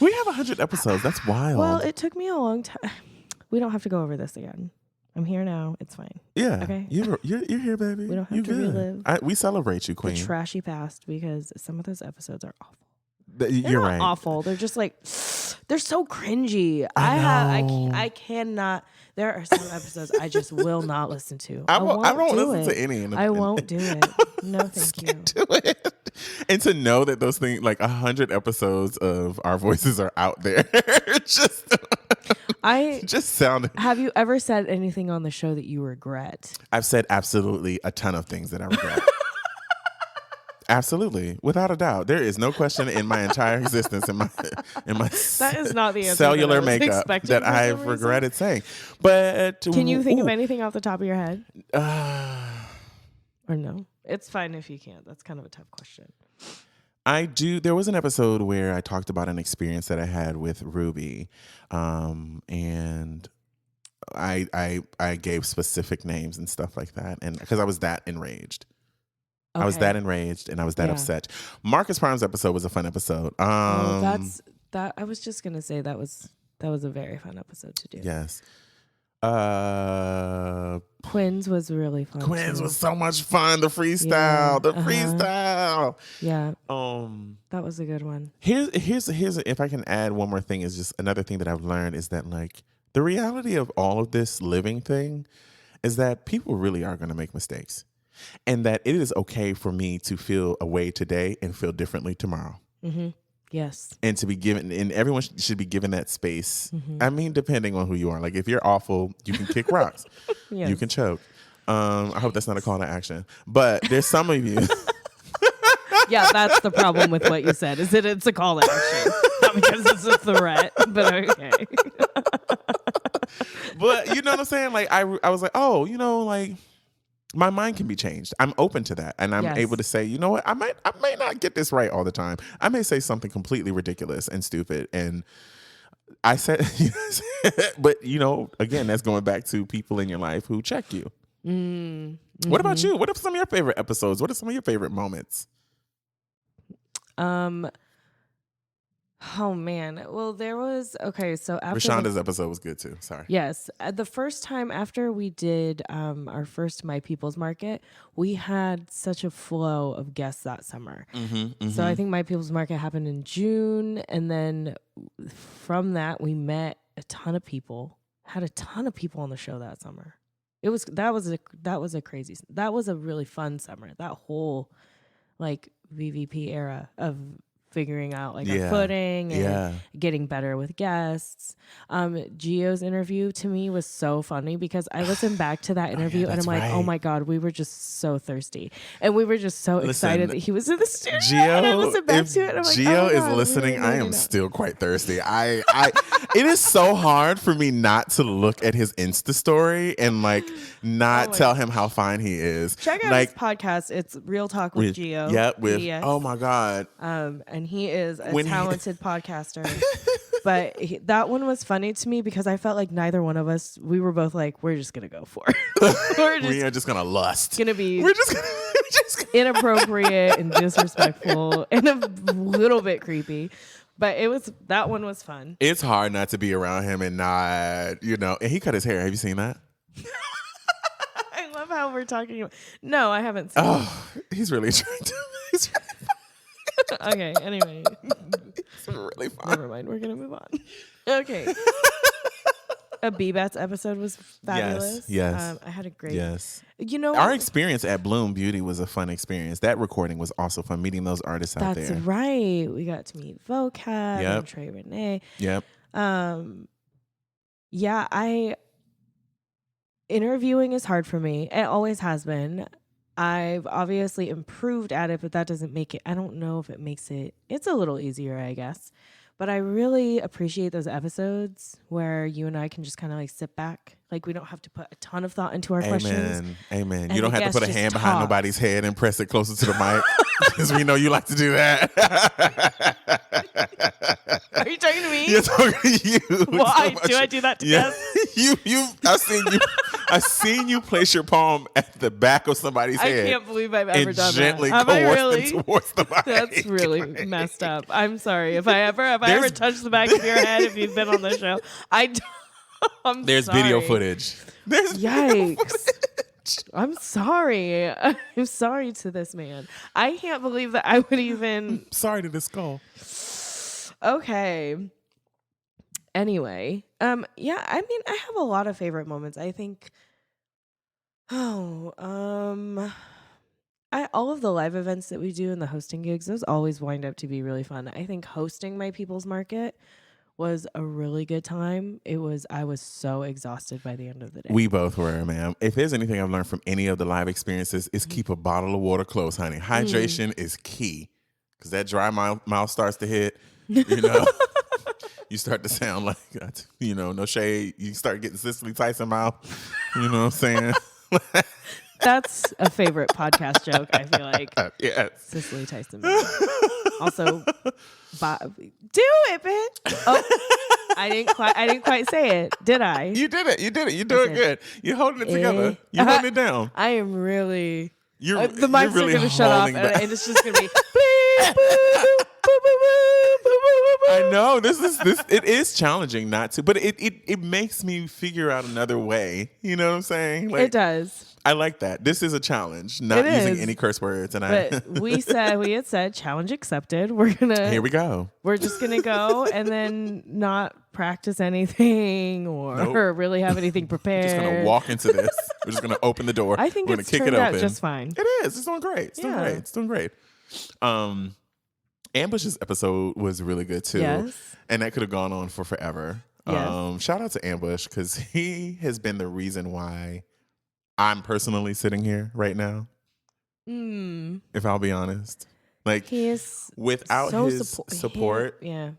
We have 100 episodes. That's wild. Well, it took me a long time. We don't have to go over this again. I'm here now. It's fine. Yeah. Okay. You're here, baby. We don't have to relive. We celebrate you, Queen. The trashy past because some of those episodes are awful. You're right. Awful. They're just like they're so cringy. I cannot. There are some episodes I just will not listen to. I won't listen to any. I won't do it. No, thank you. Do it. And to know that those things, like 100 episodes of our voices are out there, just sound. Have you ever said anything on the show that you regret? I've said absolutely a ton of things that I regret. Absolutely, without a doubt, there is no question in my entire existence in my that is not the answer cellular makeup that I've regretted saying. But can you think of anything off the top of your head? Or no? It's fine if you can't. That's kind of a tough question. I do. There was an episode where I talked about an experience that I had with Ruby, and I gave specific names and stuff like that, and because I was that enraged. Okay. I was that enraged and I was that upset. Marcus Prime's episode was a fun episode. That's that. I was just gonna say that was a very fun episode to do. Yes. Quins was really fun. Quins was so much fun. The freestyle, freestyle. Yeah. That was a good one. Here's if I can add one more thing, is just another thing that I've learned is that like the reality of all of this living thing is that people really are going to make mistakes. And that it is okay for me to feel a way today and feel differently tomorrow. Mm-hmm. Yes. And to be given, and everyone should be given that space. Mm-hmm. I mean, depending on who you are. Like, if you're awful, you can kick rocks. Yes. You can choke. I hope that's not a call to action. But there's some of you. Yeah, that's the problem with what you said, is that it's a call to action. Not because it's a threat, but okay. But you know what I'm saying? Like, I was like, oh, you know, like, my mind can be changed. I'm open to that. And I'm able to say, you know what? I may not get this right all the time. I may say something completely ridiculous and stupid. And I said, but you know, again, that's going back to people in your life who check you. Mm-hmm. What about you? What are some of your favorite episodes? What are some of your favorite moments? Oh man. Well, there was so after Rashonda's episode was good too. Sorry. Yes. The first time after we did our first My People's Market, we had such a flow of guests that summer. Mm-hmm, mm-hmm. So I think My People's Market happened in June, and then from that we met a ton of people, had a ton of people on the show that summer. That was a really fun summer. That whole like VVP era of figuring out like our footing and getting better with guests. Gio's interview to me was so funny because I listened back to that interview and I'm like, oh my God, we were just so thirsty. And we were just so excited that he was in the studio. Gio, and I listened back to it and I'm like, Gio is listening. I am still quite thirsty. It is so hard for me not to look at his Insta story and like not tell him how fine he is. Check out his podcast. It's Real Talk with Gio. Yeah, oh my God. And he is a talented podcaster. But that one was funny to me because I felt like neither one of us, we were both like, we're just going to go for it. We are just going to lust. We're just inappropriate and disrespectful and a little bit creepy. But that one was fun. It's hard not to be around him and not, you know, and he cut his hair. Have you seen that? I love how we're talking about. No, I haven't seen it. He's really trying to. He's really fun. Okay, anyway. It's really fun. Never mind, we're going to move on. Okay. A B-Bats episode was fabulous. Yes. I had a great. Yes. You know, our experience at Bloom Beauty was a fun experience. That recording was also fun. Meeting those artists out there. That's right. We got to meet Vocab and Trey Renee. Yep. Interviewing is hard for me. It always has been. I've obviously improved at it, but that doesn't make it. I don't know if it makes it. It's a little easier, I guess. But I really appreciate those episodes where you and I can just kind of like sit back. Like we don't have to put a ton of thought into our questions. Amen. You don't have to put a hand behind nobody's head and press it closer to the mic because we know you like to do that. Are you talking to me? You're talking to you. Why do I do that to guests? I've seen you place your palm at the back of somebody's head. I can't believe I've ever done gently that. Coerce them towards the mic. That's really messed up. I'm sorry if I ever touched the back of your head. If you've been on the show, I'm There's sorry. video footage. Yikes. I'm sorry. I'm sorry to this man. I can't believe that I would even. Sorry to the skull. Okay. Anyway, yeah, I mean, I have a lot of favorite moments. I think, all of the live events that we do and the hosting gigs, those always wind up to be really fun. I think hosting my People's Market was a really good time. I was so exhausted by the end of the day. We both were, ma'am. If there's anything I've learned from any of the live experiences, is keep a bottle of water close, honey. Hydration is key, because that dry mouth starts to hit, you know. You start to sound like, you know, no shade. You start getting Cicely Tyson mouth. You know what I'm saying? That's a favorite podcast joke, I feel like. Yes. Cicely Tyson mouth. Also, do it, bitch. Oh, I didn't quite say it, did I? You did it. You're doing good. You're holding it together. You're holding it down. I am really. The mics really are going to shut off, and it's just going to be. Bleep, boop, boop, boop, boop. I know this. It is challenging not to, but it makes me figure out another way. You know what I'm saying? Like, it does. I like that. This is a challenge, not using any curse words. But we had said challenge accepted. Here we go. We're just gonna go and then not practice anything or really have anything prepared. We're just gonna walk into this. We're just gonna open the door. I think we're it's gonna kick turned it out open. just fine. It is. It's doing great. It's doing great. Ambush's episode was really good too. Yes. And that could have gone on for forever. Yes. Shout out to Ambush, because he has been the reason why I'm personally sitting here right now. If I'll be honest. Like, he is without so his support. Yeah.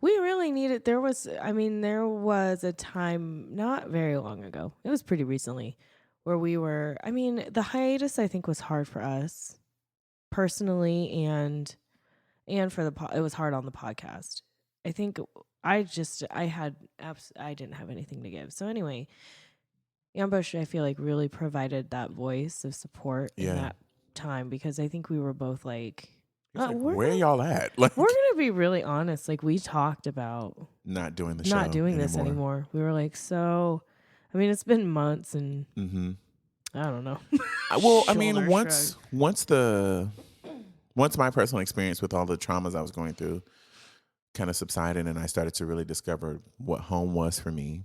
We really needed, there was a time not very long ago. It was pretty recently where the hiatus I think was hard for us personally and for it was hard on the podcast. I think I didn't have anything to give. So anyway, Ambush, I feel like, really provided that voice of support in that time, because I think we were both like, where y'all at? Like, we're gonna be really honest. Like, we talked about not doing this anymore. We were like, so, I mean, it's been months, and I don't know. Well, I mean, once my personal experience with all the traumas I was going through kind of subsided, and I started to really discover what home was for me,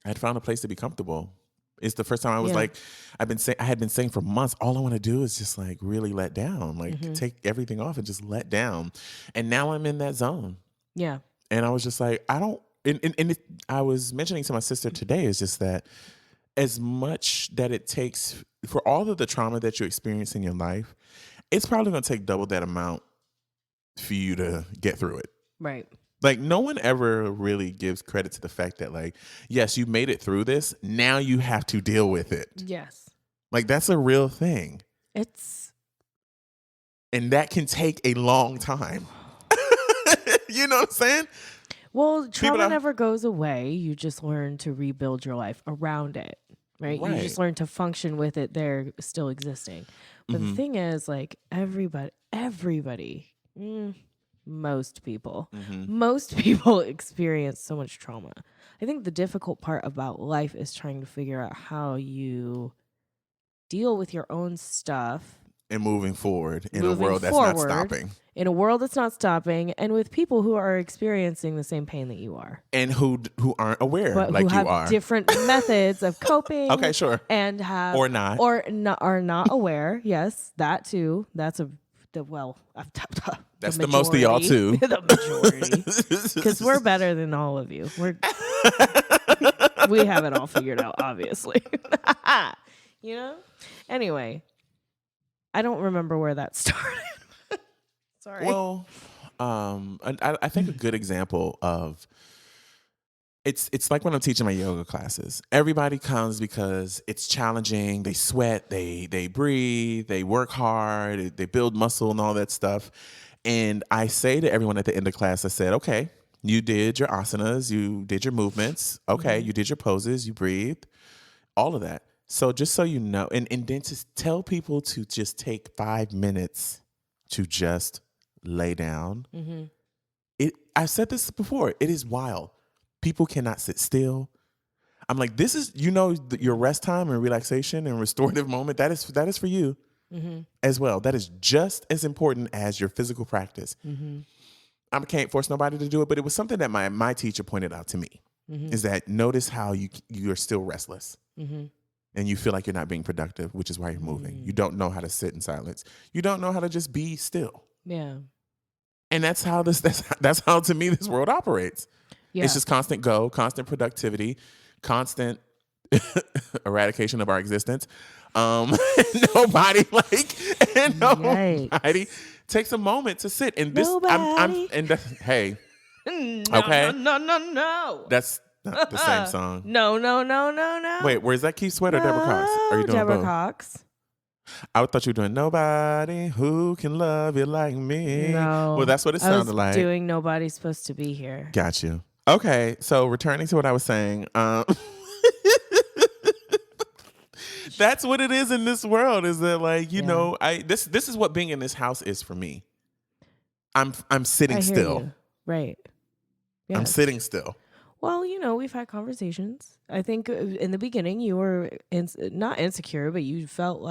I had found a place to be comfortable. It's the first time I was like, I had been saying for months, all I want to do is just like really let down, like take everything off and just let down. And now I'm in that zone. Yeah. And I was just like, I was mentioning to my sister today, is just that as much that it takes for all of the trauma that you experience in your life, it's probably going to take double that amount for you to get through it. Right. Like, no one ever really gives credit to the fact that, like, yes, you made it through this. Now you have to deal with it. Yes. Like, that's a real thing. And that can take a long time. You know what I'm saying? Well, trauma never goes away. You just learn to rebuild your life around it, right? You just learn to function with it there still existing. But the thing is, like, everybody, most people experience so much trauma. I think the difficult part about life is trying to figure out how you deal with your own stuff and moving forward in a world that's not stopping. In a world that's not stopping, and with people who are experiencing the same pain that you are, and who aren't aware, but like who have you are, different methods of coping. Okay, sure, and have or not are not aware. Yes, that too. That's that's the most of y'all too. The majority, because we're better than all of you. We have it all figured out, obviously. You know. Anyway, I don't remember where that started. Sorry. Well, I think a good example of it's like when I'm teaching my yoga classes. Everybody comes because it's challenging. They sweat, they breathe, they work hard, they build muscle and all that stuff. And I say to everyone at the end of class, I said, okay, you did your asanas, you did your movements, okay, you did your poses, you breathed, all of that. So just so you know, and then to tell people to just take 5 minutes to just lay down. I've said this before. It is wild. People cannot sit still. I'm like, this is, your rest time and relaxation and restorative moment. That is for you as well. That is just as important as your physical practice. I can't force nobody to do it, but it was something that my teacher pointed out to me, is that notice how you're still restless and you feel like you're not being productive, which is why you're moving. You don't know how to sit in silence. You don't know how to just be still. Yeah. And that's how to me this world operates. Yeah. It's just constant constant productivity, constant eradication of our existence. Nobody takes a moment to sit. And this, hey, okay, no. That's not the same song. No. Wait, where's that Keith Sweat or Deborah Cox? Are you doing Deborah both? Cox. I thought you were doing Nobody Who Can Love You Like Me. No. Well, that's what it sounded like. Doing Nobody's Supposed to Be Here. Got you. Okay, so returning to what I was saying, that's what it is in this world. Is that this is what being in this house is for me. I'm sitting still. You. Right. Yes. I'm sitting still. Well, we've had conversations. I think in the beginning you were not insecure, but you felt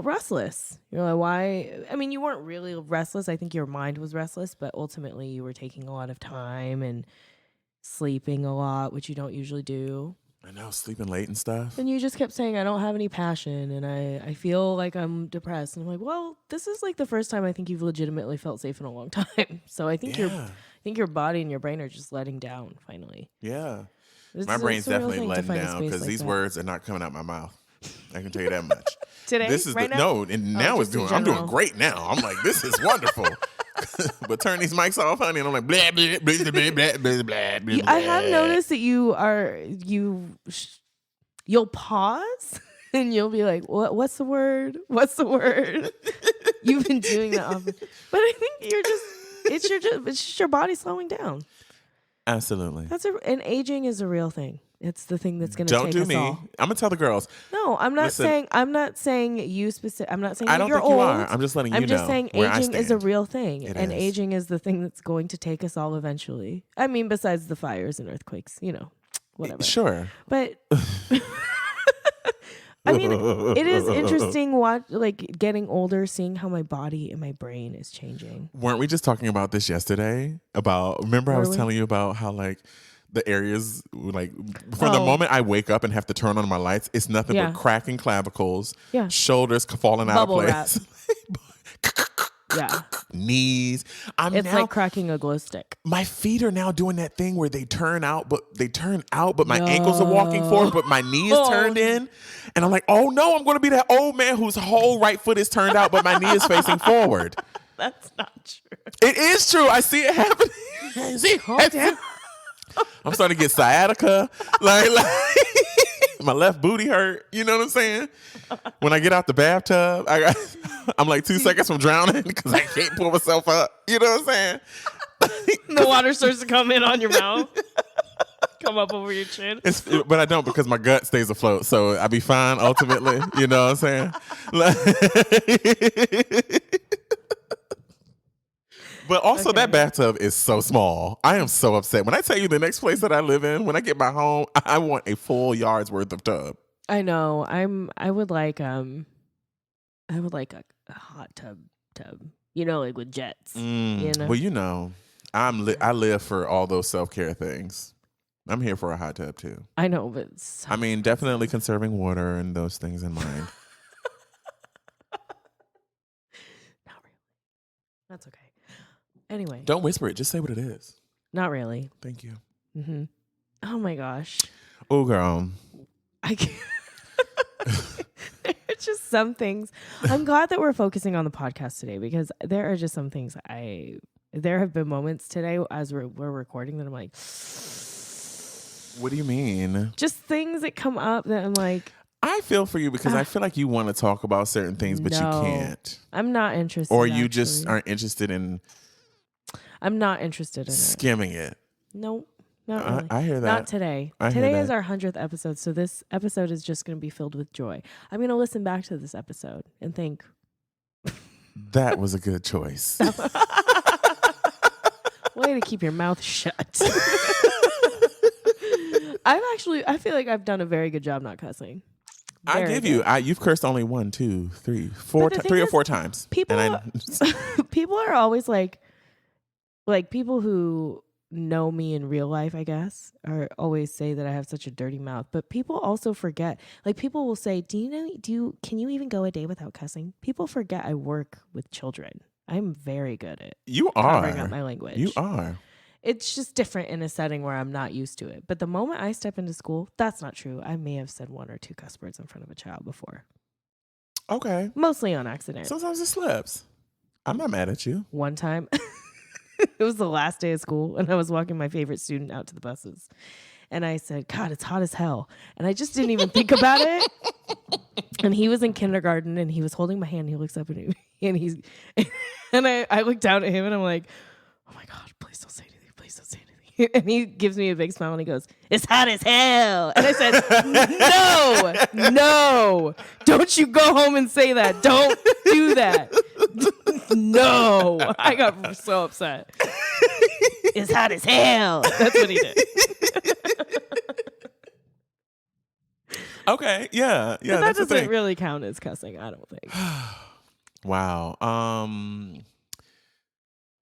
restless. You're like, why? I mean, you weren't really restless. I think your mind was restless, but ultimately you were taking a lot of time and sleeping a lot, which you don't usually do. I know, sleeping late and stuff. And you just kept saying, I don't have any passion and I feel like I'm depressed. And I'm like, well, this is like the first time I think you've legitimately felt safe in a long time. So I think your body and your brain are just letting down finally. Yeah. My brain's definitely letting down because these words are not coming out my mouth. I can tell you that much. Today? This is right now? No, and now it's doing, I'm doing great now. I'm like, this is wonderful. But turn these mics off, honey, and I'm like, blah, blah, blah, blah, blah, blah, blah, blah. I have noticed that you'll pause and you'll be like, what's the word? What's the word? You've been doing that often. But I think it's just your body slowing down. Absolutely. And aging is a real thing. It's the thing that's going to take us all. Don't do me. I'm going to tell the girls. No, I'm not saying you specific. I'm not saying I don't you're think old. you are. I'm just letting you know. I'm just saying aging is a real thing. It is. Aging is the thing that's going to take us all eventually. I mean, besides the fires and earthquakes, whatever. Sure. But I mean, it is interesting getting older, seeing how my body and my brain is changing. Weren't we just talking about this yesterday? Remember I was telling you about how the areas from the moment I wake up and have to turn on my lights, it's nothing but cracking clavicles, shoulders falling out of place. Yeah. Knees. It's like cracking a glow stick. My feet are now doing that thing where they turn out, but my ankles are walking forward, but my knee is turned in. And I'm like, oh no, I'm going to be that old man whose whole right foot is turned out, but my knee is facing forward. That's not true. It is true. I see it happening. Calm down. I'm starting to get sciatica. Like my left booty hurt. You know what I'm saying? When I get out the bathtub, I'm like 2 seconds from drowning because I can't pull myself up. You know what I'm saying? The water starts to come in on your mouth. Come up over your chin. But I don't because my gut stays afloat. So I'll be fine ultimately. You know what I'm saying? But also that bathtub is so small. I am so upset. When I tell you the next place that I live in, when I get my home, I want a full yard's worth of tub. I know. I would like a hot tub. Like with jets. Well, I live for all those self-care things. I'm here for a hot tub too. I know, but definitely conserving water and those things in mind. Not really. That's okay. Anyway. Don't whisper it. Just say what it is. Not really. Thank you. Mm-hmm. Oh my gosh. Oh, girl. I can't. There's just some things. I'm glad that we're focusing on the podcast today because there are just some things there have been moments today as we're recording that I'm like. What do you mean? Just things that come up that I'm like. I feel for you because I feel like you want to talk about certain things, but you can't. I'm not interested. Or you just aren't interested in. I'm not interested in skimming it. No, not really. I hear that. Not today. Today is our 100th episode, so this episode is just going to be filled with joy. I'm going to listen back to this episode and think. That was a good choice. Way to keep your mouth shut. I feel like I've done a very good job not cussing. I give you. You've cursed only 1, 2, 3, 4, 3 or 4 times. People are always like people who know me in real life, I guess, or always say that I have such a dirty mouth. But people also forget. Like people will say, can you even go a day without cussing? People forget I work with children. I'm very good at covering up my language. You are. It's just different in a setting where I'm not used to it. But the moment I step into school, that's not true. I may have said 1 or 2 cuss words in front of a child before. Okay. Mostly on accident. Sometimes it slips. I'm not mad at you. One time, it was the last day of school, and I was walking my favorite student out to the buses. And I said, God, it's hot as hell. And I just didn't even think about it. And he was in kindergarten, and he was holding my hand. He looks up at me, and I looked down at him, and I'm like, oh my God, please don't say anything. Please don't say anything. And he gives me a big smile, and he goes, it's hot as hell. And I said, no, don't you go home and say that. Don't do that. No. I got so upset. It's hot as hell. That's what he did. Okay, yeah. But that doesn't really count as cussing, I don't think. Wow.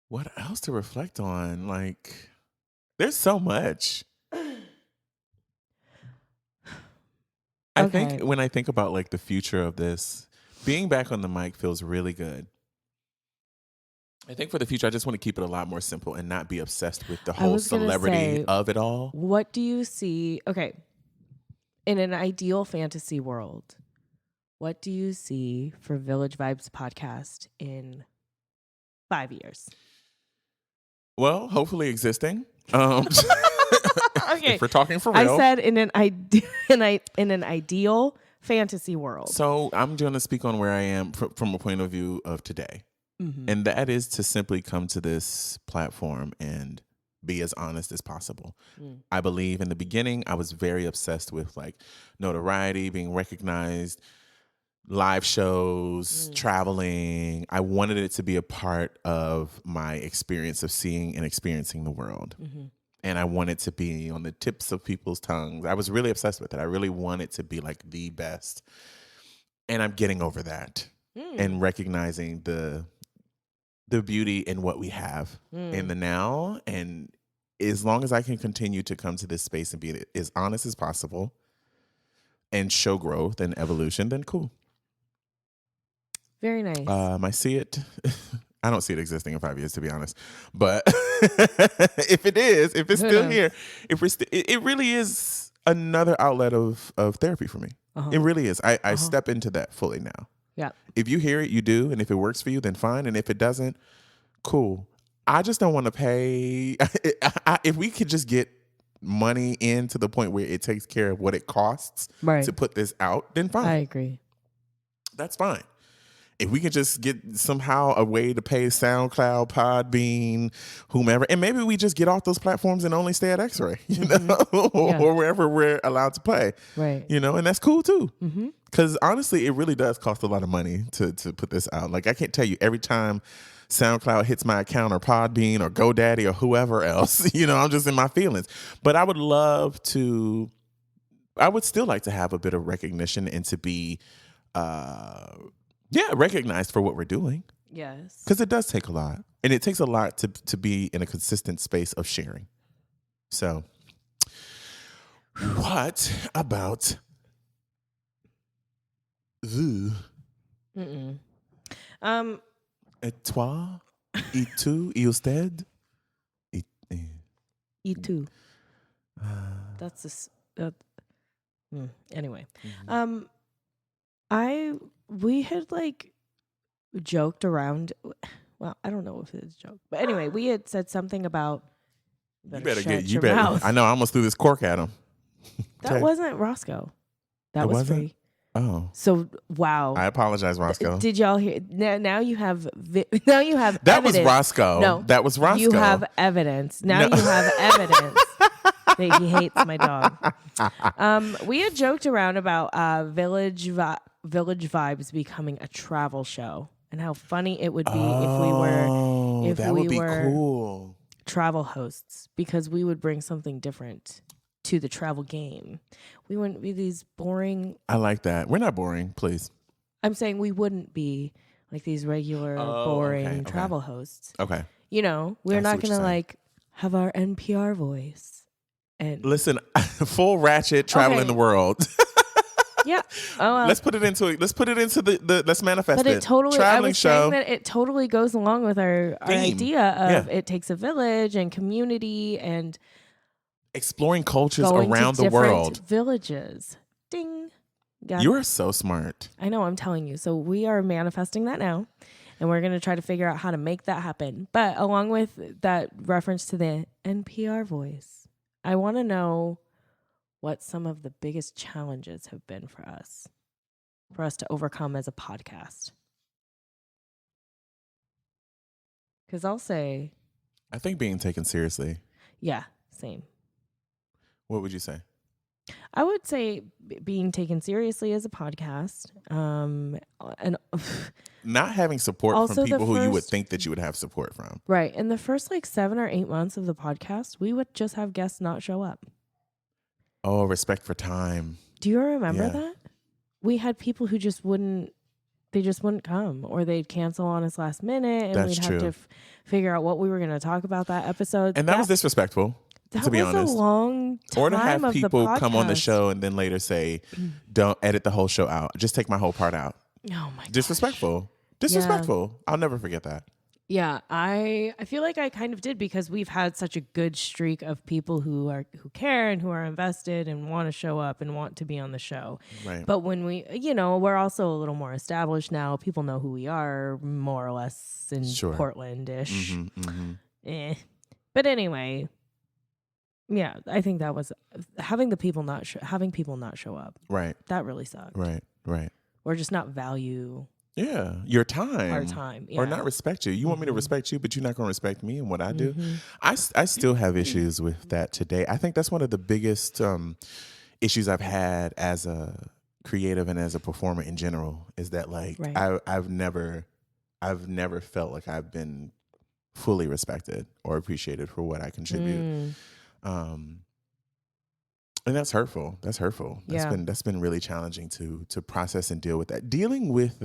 What else to reflect on? Like, there's so much. I think when I think about like the future of this, being back on the mic feels really good. I think for the future, I just want to keep it a lot more simple and not be obsessed with the whole celebrity of it all. What do you see? Okay. In an ideal fantasy world, what do you see for Village Vibes podcast in 5 years? Well, hopefully existing. Okay. If we're talking for real. I said in an ideal fantasy world. So I'm going to speak on where I am from a point of view of today. Mm-hmm. And that is to simply come to this platform and be as honest as possible. I believe in the beginning, I was very obsessed with like notoriety, being recognized, live shows, traveling. I wanted it to be a part of my experience of seeing and experiencing the world. Mm-hmm. And I wanted to be on the tips of people's tongues. I was really obsessed with it. I really wanted to be like the best. And I'm getting over that and recognizing the beauty in what we have in the now. And as long as I can continue to come to this space and be as honest as possible and show growth and evolution, then cool. Very nice. I see it. I don't see it existing in 5 years, to be honest. But if it's still here, it really is another outlet of therapy for me. Uh-huh. It really is. I step into that fully now. Yeah. If you hear it, you do. And if it works for you, then fine. And if it doesn't, cool. I just don't want to pay. If we could just get money in to the point where it takes care of what it costs to put this out, then fine. I agree. That's fine. If we can just get somehow a way to pay SoundCloud, Podbean, whomever, and maybe we just get off those platforms and only stay at X-Ray, you know, or wherever we're allowed to play, right? You know, and that's cool too. Because honestly, it really does cost a lot of money to put this out. Like I can't tell you every time SoundCloud hits my account or Podbean or GoDaddy or whoever else, you know, I'm just in my feelings. But I would still like to have a bit of recognition and to be, recognized for what we're doing. Yes. Because it does take a lot. And it takes a lot to be in a consistent space of sharing. So, what about vous? Et toi? Et tu? Et usted? Et tu? That's anyway. We had like joked around. Well, I don't know if it's a joke, but anyway, we had said something about. You better. Mouth. I know. I almost threw this cork at him. That wasn't Roscoe. That was free. Oh. So wow. I apologize, Roscoe. Did y'all hear? Now you have. Now you have. That evidence. was Roscoe. No, that was Roscoe. You have evidence. Now you have evidence. That he hates my dog. We had joked around about Village Vibes becoming a travel show and how funny it would be if we were cool. travel hosts, because we would bring something different to the travel game. We wouldn't be these boring. I like that. We're not boring, please. I'm saying we wouldn't be like these regular boring travel hosts. Okay. You know, we're not going to like have our NPR voice. And listen, full ratchet traveling the world. Yeah. Oh, let's put it into the let's manifest it. But it totally, traveling I was show. saying that it totally goes along with our idea of it takes a village and community and exploring cultures going around to the world. Villages. Ding. You are so smart. I know, I'm telling you. So we are manifesting that now. And we're going to try to figure out how to make that happen. But along with that reference to the NPR voice, I want to know what some of the biggest challenges have been for us to overcome as a podcast. Because I'll say, I think being taken seriously. Yeah, same. What would you say? I would say being taken seriously as a podcast, and not having support from people who you would think that you would have support from. Right. In the first 7 or 8 months of the podcast, we would just have guests not show up. Oh, respect for time. Do you remember that? We had people who just wouldn't come, or they'd cancel on us last minute, and we'd have to figure out what we were going to talk about that episode. And that was disrespectful. That to be was honest. A long time or to have of people the come on the show and then later say, "Don't edit the whole show out. Just take my whole part out." Oh my! Disrespectful. Disrespectful. Yeah. I'll never forget that. Yeah, I feel like I kind of did, because we've had such a good streak of people who care and who are invested and want to show up and want to be on the show. Right. But when we, we're also a little more established now. People know who we are more or less in Portland-ish. But anyway. Yeah, I think that was having people not show up. Right. That really sucked. Right. Or just not value. Yeah, your time. Our time. Yeah. Or not respect you. You want me to respect you, but you're not going to respect me and what I do. I still have issues with that today. I think that's one of the biggest issues I've had as a creative and as a performer in general, is that I've never felt like I've been fully respected or appreciated for what I contribute. And that's hurtful. That's been really challenging to process and deal with that. Dealing with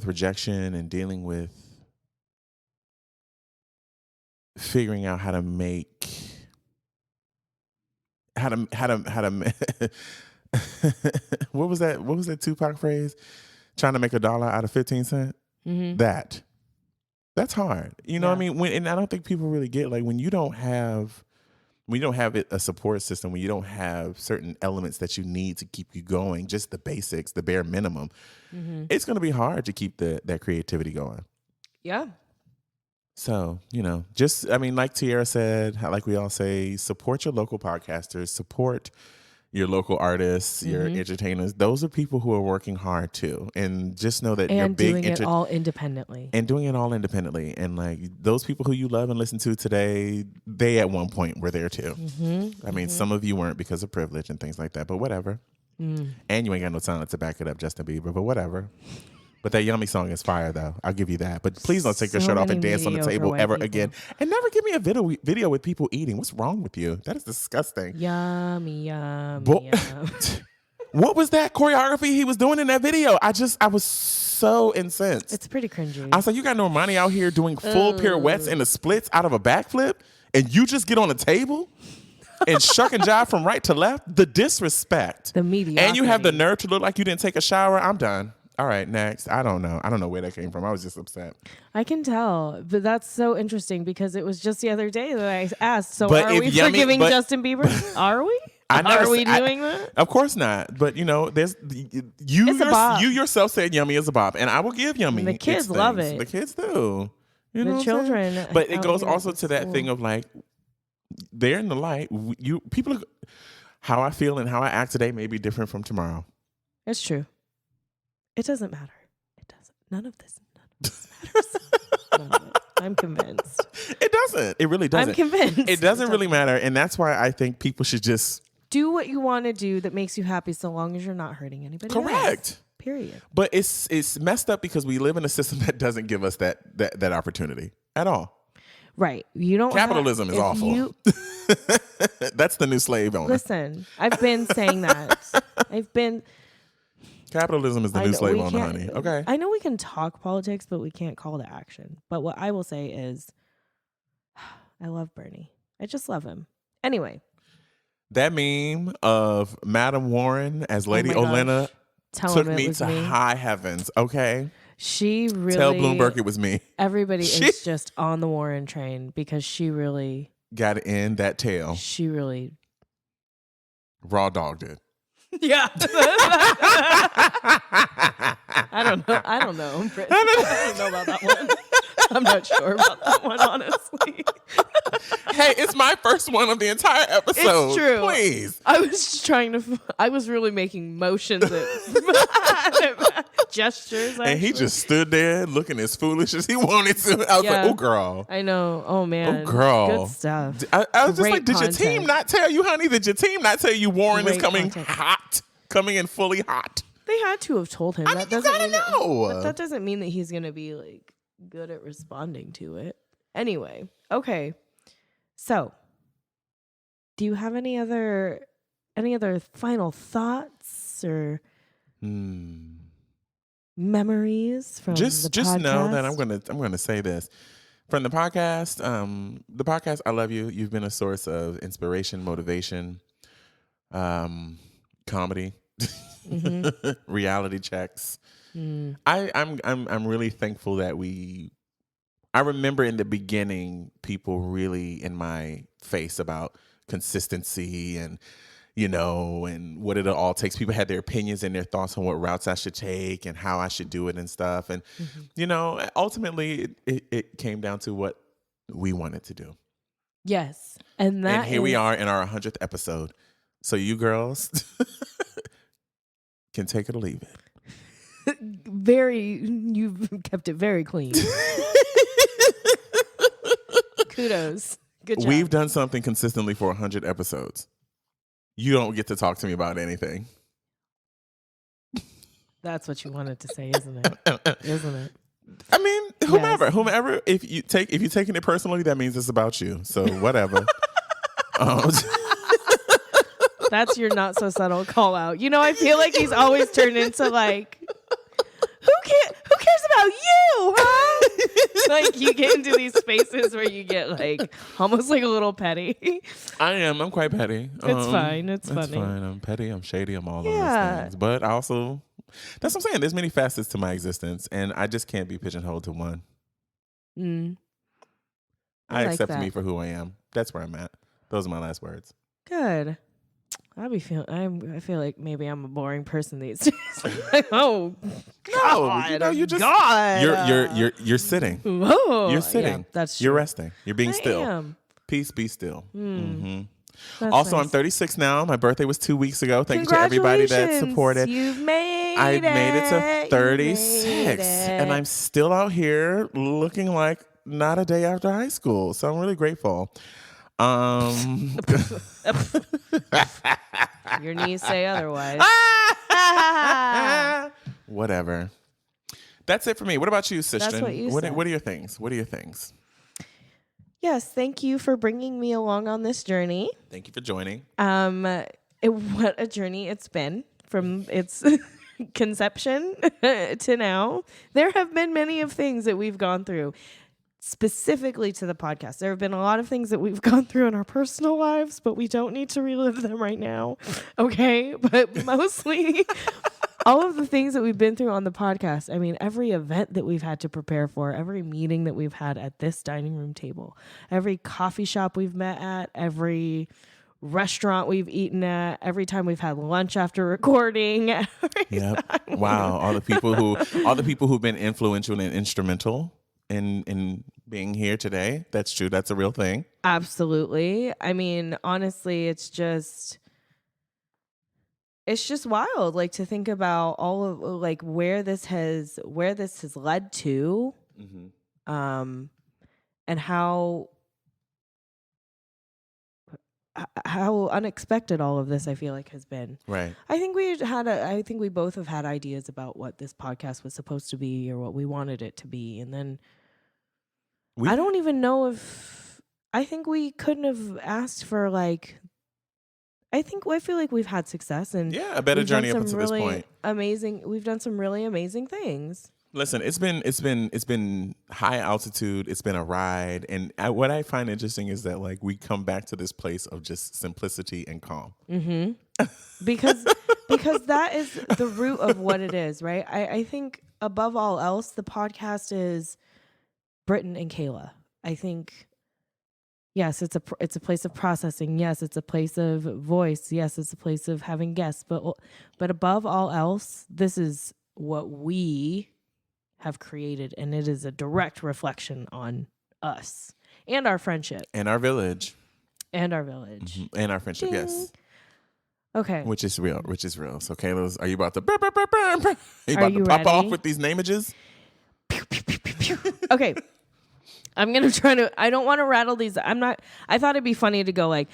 rejection and dealing with figuring out how to make what was that Tupac phrase? Trying to make $1 out of 15 cents? That's hard. You know what I mean? And I don't think people really get, when you don't have a support system, when you don't have certain elements that you need to keep you going, just the basics, the bare minimum, it's going to be hard to keep that creativity going. Yeah. So, like Tiara said, like we all say, support your local podcasters, support your local artists, your entertainers. Those are people who are working hard too. And just know that you're big. And doing it all independently. And those people who you love and listen to today, they at one point were there too. I mean, some of you weren't because of privilege and things like that, but whatever. And you ain't got no talent to back it up, Justin Bieber, but whatever. But that Yummy song is fire, though. I'll give you that. But please don't take your shirt off and dance on the table ever again. And never give me a video with people eating. What's wrong with you? That is disgusting. Yummy. What was that choreography he was doing in that video? I was so incensed. It's pretty cringy. I was like, you got Normani out here doing full pirouettes and the splits out of a backflip, and you just get on the table and shuck and jive from right to left? The disrespect. The mediocrity. And you have the nerve to look like you didn't take a shower? I'm done. All right, next. I don't know where that came from. I was just upset. I can tell, but that's so interesting because it was just the other day that I asked. So are we forgiving Justin Bieber? Are we? Are we doing that? Of course not. But there's you yourself said Yummy is a bop, and I will give Yummy. The kids love it. The kids do. The children. But it goes also to that thing of they're in the light. People. How I feel and how I act today may be different from tomorrow. It's true. It doesn't matter. It doesn't. None of this matters. None of it. I'm convinced. It doesn't. It really doesn't. I'm convinced. It doesn't really matter. And that's why I think people should just do what you want to do that makes you happy, so long as you're not hurting anybody Correct. Else. Period. But it's messed up because we live in a system that doesn't give us that opportunity at all. Right. You don't. Capitalism is awful. That's the new slave owner. Listen, I've been saying that. Capitalism is the new slave owner, honey. Okay. I know we can talk politics, but we can't call to action. But what I will say is, I love Bernie. I just love him. Anyway. That meme of Madam Warren as Lady Olenna took me to high heavens, okay? She really... Tell Bloomberg it was me. Everybody is just on the Warren train because she really... got in that tail. She really... raw dogged it. Yeah. I don't know. I don't know about that one. I'm not sure about that one, honestly. Hey, it's my first one of the entire episode. It's true. Please. I was just I was really making motions and gestures. Actually. And he just stood there looking as foolish as he wanted to. I was like, oh, girl. I know. Oh, man. Oh, girl. Good stuff. I was just like, did your team not tell you, honey? Did your team not tell you Warren is coming hot? Coming in fully hot? They had to have told him. I mean, you gotta know. That doesn't mean that he's going to be like good at responding to it. Anyway, okay. So, do you have any other final thoughts or memories from the podcast? Just know that I'm gonna say this. From the podcast, I love you. You've been a source of inspiration, motivation, comedy, reality checks. I'm really thankful that I remember in the beginning people really in my face about consistency and and what it all takes. People had their opinions and their thoughts on what routes I should take and how I should do it and stuff. And ultimately it came down to what we wanted to do. Yes. And here we are in our 100th episode. So you girls can take it or leave it. You've kept it very clean. Kudos. Good job. We've done something consistently for 100 episodes. You don't get to talk to me about anything. That's what you wanted to say, isn't it? Isn't it? I mean, whomever. If you're taking it personally, that means it's about you. So whatever. That's your not so subtle call out. I feel like he's always turned into like, who cares about you, huh? Like you get into these spaces where you get like almost like a little petty. I'm quite petty. It's fine. It's funny. Fine. I'm petty. I'm shady. I'm all of those things. But also, that's what I'm saying. There's many facets to my existence, and I just can't be pigeonholed to one. I accept me for who I am. That's where I'm at. Those are my last words. Good. I feel like maybe I'm a boring person these days. Oh God! No, you're sitting. Whoa, you're sitting. Yeah, that's true. You're resting. You're being still. Am. Peace, be still. Also, nice. I'm 36 now. My birthday was 2 weeks ago. Thank you to everybody that supported. You've made it. I made it to 36, and I'm still out here looking like not a day after high school. So I'm really grateful. Your knees say otherwise. Whatever. That's it for me. What about you, sister? That's what you said. What are your things? What are your things? Yes, thank you for bringing me along on this journey. Thank you for joining. What a journey it's been from its conception to now. There have been many of things that we've gone through. Specifically to the podcast, there have been a lot of things that we've gone through in our personal lives, but we don't need to relive them right now. Okay. But mostly all of the things that we've been through on the podcast. I mean, every event that we've had to prepare for, every meeting that we've had at this dining room table, every coffee shop we've met at, every restaurant we've eaten at, every time we've had lunch after recording. Yep. Wow. All the people who've been influential and instrumental in being here today. That's true. That's a real thing. Absolutely. I mean, honestly, it's just wild, like, to think about all of like where this has led to, and how unexpected all of this I feel like has been. Right. I think we both have had ideas about what this podcast was supposed to be or what we wanted it to be, and then I don't even know if I think we couldn't have asked for like. I feel like we've had success and a better journey up until this point. We've done some really amazing things. Listen, it's been high altitude. It's been a ride, and what I find interesting is that like we come back to this place of just simplicity and calm. Mm-hmm. because that is the root of what it is, right? I think above all else, the podcast is Britton and Kayla. I think, yes, it's a place of processing. Yes, it's a place of voice. Yes, it's a place of having guests. But above all else, this is what we have created, and it is a direct reflection on us and our friendship and our village and our village and our friendship. Ding. Yes. Okay. Which is real. So Kayla's, are you about to pop off with these namages? Okay. I'm going to try to, I don't want to rattle these. I thought it'd be funny to go like,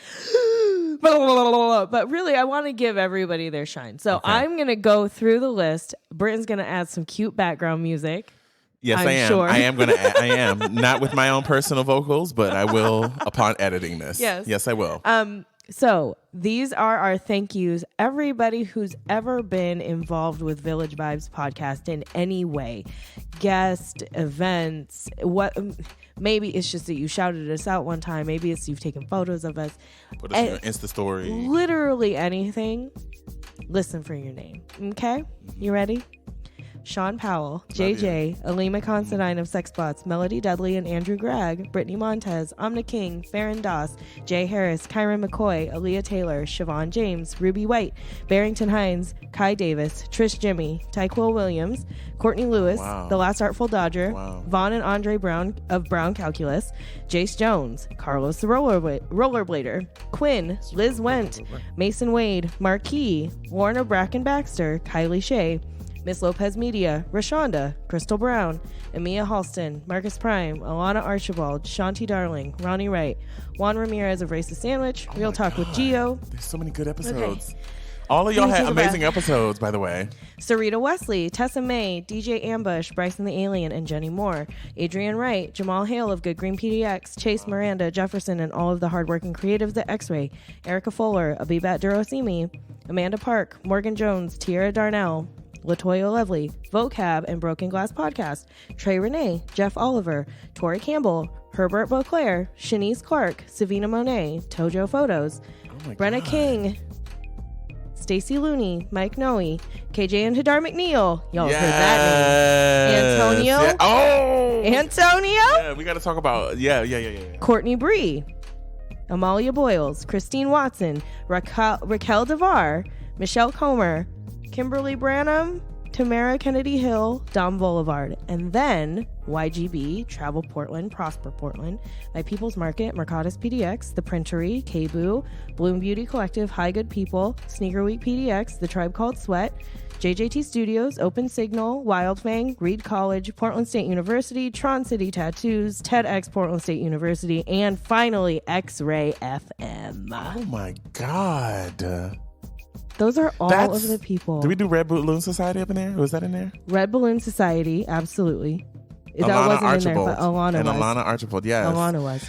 blah, blah, blah, blah, but really I want to give everybody their shine. So okay. I'm going to go through the list. Britton's going to add some cute background music. Yes, I am. Sure. I am not with my own personal vocals, but I will upon editing this. Yes, I will. So these are our thank yous. Everybody who's ever been involved with Village Vibes podcast in any way, guest, events, maybe it's just that you shouted us out one time. Maybe it's you've taken photos of us. Put us in your Insta story. Literally anything. Listen for your name. Okay? You ready? Sean Powell, JJ, Alima Considine of Sexbots, Melody Dudley and Andrew Gregg, Brittany Montez, Amna King, Farron Doss, Jay Harris, Kyron McCoy, Aaliyah Taylor, Siobhan James, Ruby White, Barrington Hines, Kai Davis, Trish Jimmy, Tyquil Williams, Courtney Lewis, The Last Artful Dodger, Vaughn and Andre Brown of Brown Calculus, Jace Jones, Carlos the Rollerblader, Quinn, Liz Wendt, Mason Wade, Marquis, Warner Bracken Baxter, Kylie Shea, Miss Lopez Media, Rashonda, Crystal Brown, Amia Halston, Marcus Prime, Alana Archibald, Shanti Darling, Ronnie Wright, Juan Ramirez of Racist Sandwich, Real Talk with Gio. There's so many good episodes. Okay. All of y'all had amazing episodes, by the way. Sarita Wesley, Tessa May, DJ Ambush, Bryson the Alien, and Jenny Moore. Adrian Wright, Jamal Hale of Good Green PDX, Chase Miranda, Jefferson, and all of the hardworking creatives at X-Ray. Erica Fuller, Abibat Durosimi, Amanda Park, Morgan Jones, Tiara Darnell, Latoya Lovely, Vocab and Broken Glass Podcast, Trey Renee, Jeff Oliver, Tori Campbell, Herbert Beauclair, Shanice Clark, Savina Monet, Tojo Photos, Brenna King, Stacy Looney, Mike Noe, KJ and Hadar McNeil. Y'all heard that name. Antonio. Yeah. Oh! Antonio? Yeah, we got to talk about, yeah. Courtney Bree, Amalia Boyles, Christine Watson, Raquel Devar, Michelle Comer, Kimberly Branham, Tamara Kennedy Hill, Dom Boulevard, and then YGB, Travel Portland, Prosper Portland, My People's Market, Mercatus PDX, The Printery, KBoo, Bloom Beauty Collective, High Good People, Sneaker Week PDX, The Tribe Called Sweat, JJT Studios, Open Signal, Wildfang, Reed College, Portland State University, Tron City Tattoos, TEDx Portland State University, and finally X-Ray FM. Oh my God. Those are all of the people. Did we do Red Balloon Society up in there? Was that in there? Red Balloon Society, absolutely. Alana that wasn't Archibald. in there, but Alana and was. Alana Archibald, yes. Alana was.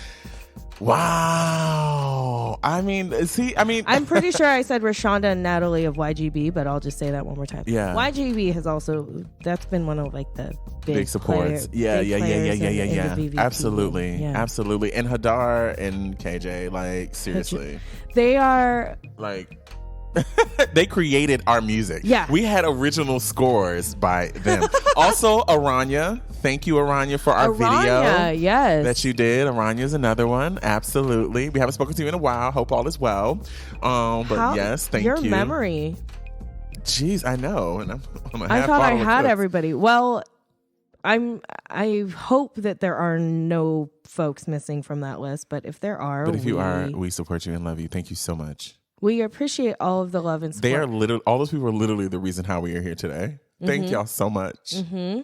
Wow. I'm pretty sure I said Rashonda and Natalie of YGB, but I'll just say that one more time. Yeah. YGB has also, that's been one of like the big supports. Yeah. Absolutely. Yeah. Absolutely. And Hadar and KJ, like, seriously. They are like, they created our music. Yeah. We had original scores by them. Also, Aranya. Thank you, Aranya, for our video. Yes. That you did. Aranya's another one. Absolutely. We haven't spoken to you in a while. Hope all is well. Yes, thank you. Your memory. Jeez, I know. And I thought I had everybody. Well, I hope that there are no folks missing from that list, but if there are, if you are, we support you and love you. Thank you so much. We appreciate all of the love and support. They are literally, all those people are literally the reason how we are here today. Thank y'all so much. Mm-hmm.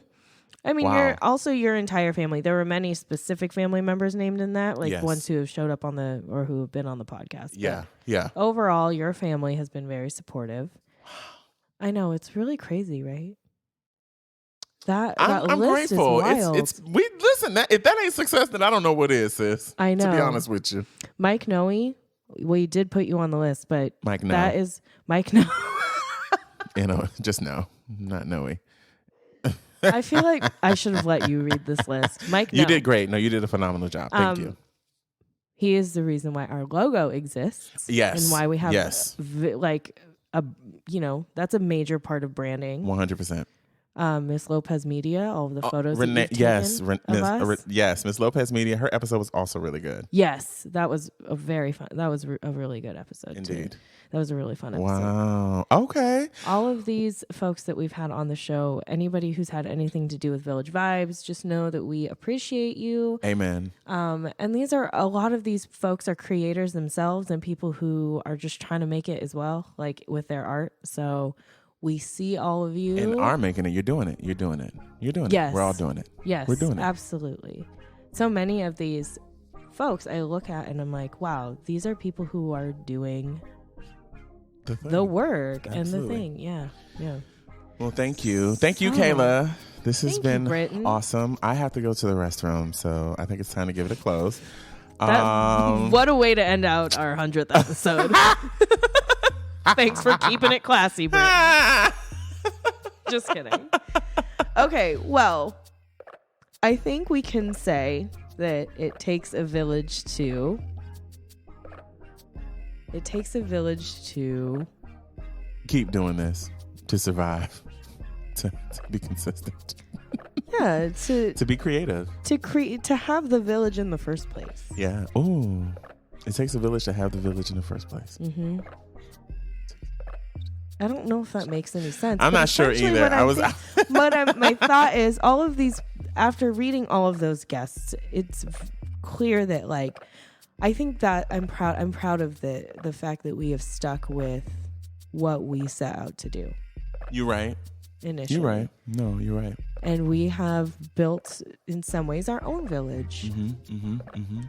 I mean, you're also your entire family. There were many specific family members named in that, like ones who have showed up on or who have been on the podcast. Yeah, but overall, your family has been very supportive. I know, it's really crazy, right? I'm list grateful. Is wild. If that ain't success, then I don't know what is, sis. I know. To be honest with you, Mike Noe. We did put you on the list, but Mike Noe. That is Mike Noe. Just no, not Noe. I feel like I should have let you read this list. Mike Noe. You did great. No, you did a phenomenal job. Thank you. He is the reason why our logo exists. Yes. And why we have yes. That's a major part of branding. 100%. Miss Lopez Media, all of the photos. Renee, yes, Miss Lopez Media. Her episode was also really good. Yes, that was a very fun. That was a really good episode. Indeed, too. That was a really fun episode. Wow. Okay. All of these folks that we've had on the show, anybody who's had anything to do with Village Vibes, just know that we appreciate you. Amen. And a lot of these folks are creators themselves and people who are just trying to make it as well, like with their art. So. We see all of you. And are making it. You're doing it. You're doing it. You're doing yes. it. We're all doing it. Yes. We're doing it. Absolutely. So many of these folks I look at and I'm like, wow, these are people who are doing the work Absolutely. and the thing. Yeah. Yeah. Well, thank you. Thank you, Kayla. This has been awesome. I have to go to the restroom, so I think it's time to give it a close. What a way to end out our 100th episode. Thanks for keeping it classy, Britt. Just kidding. Okay, well, I think we can say that it takes a village to keep doing this, to survive, to be consistent. Yeah, to be creative. To have the village in the first place. Yeah. Ooh. It takes a village to have the village in the first place. Mm-hmm. I don't know if that makes any sense. I'm not sure either. My thought is all of these, after reading all of those guests, it's clear that I think that I'm proud of the fact that we have stuck with what we set out to do. You're right. Initially. You're right. No, you're right. And we have built, in some ways, our own village. Mm-hmm, mm-hmm, mm-hmm.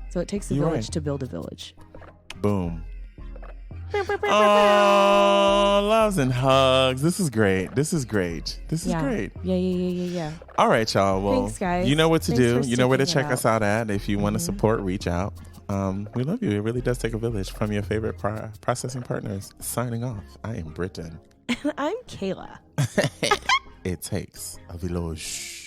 So it takes a village to build a village. Boom. Oh, loves and hugs. This is great. This is great. Yeah. All right, y'all. Well, thanks, guys. You know what to do. You know where to check us out at. If you want to support, reach out. We love you. It really does take a village. From your favorite processing partners. Signing off. I am Britton. And I'm Kayla. It takes a village.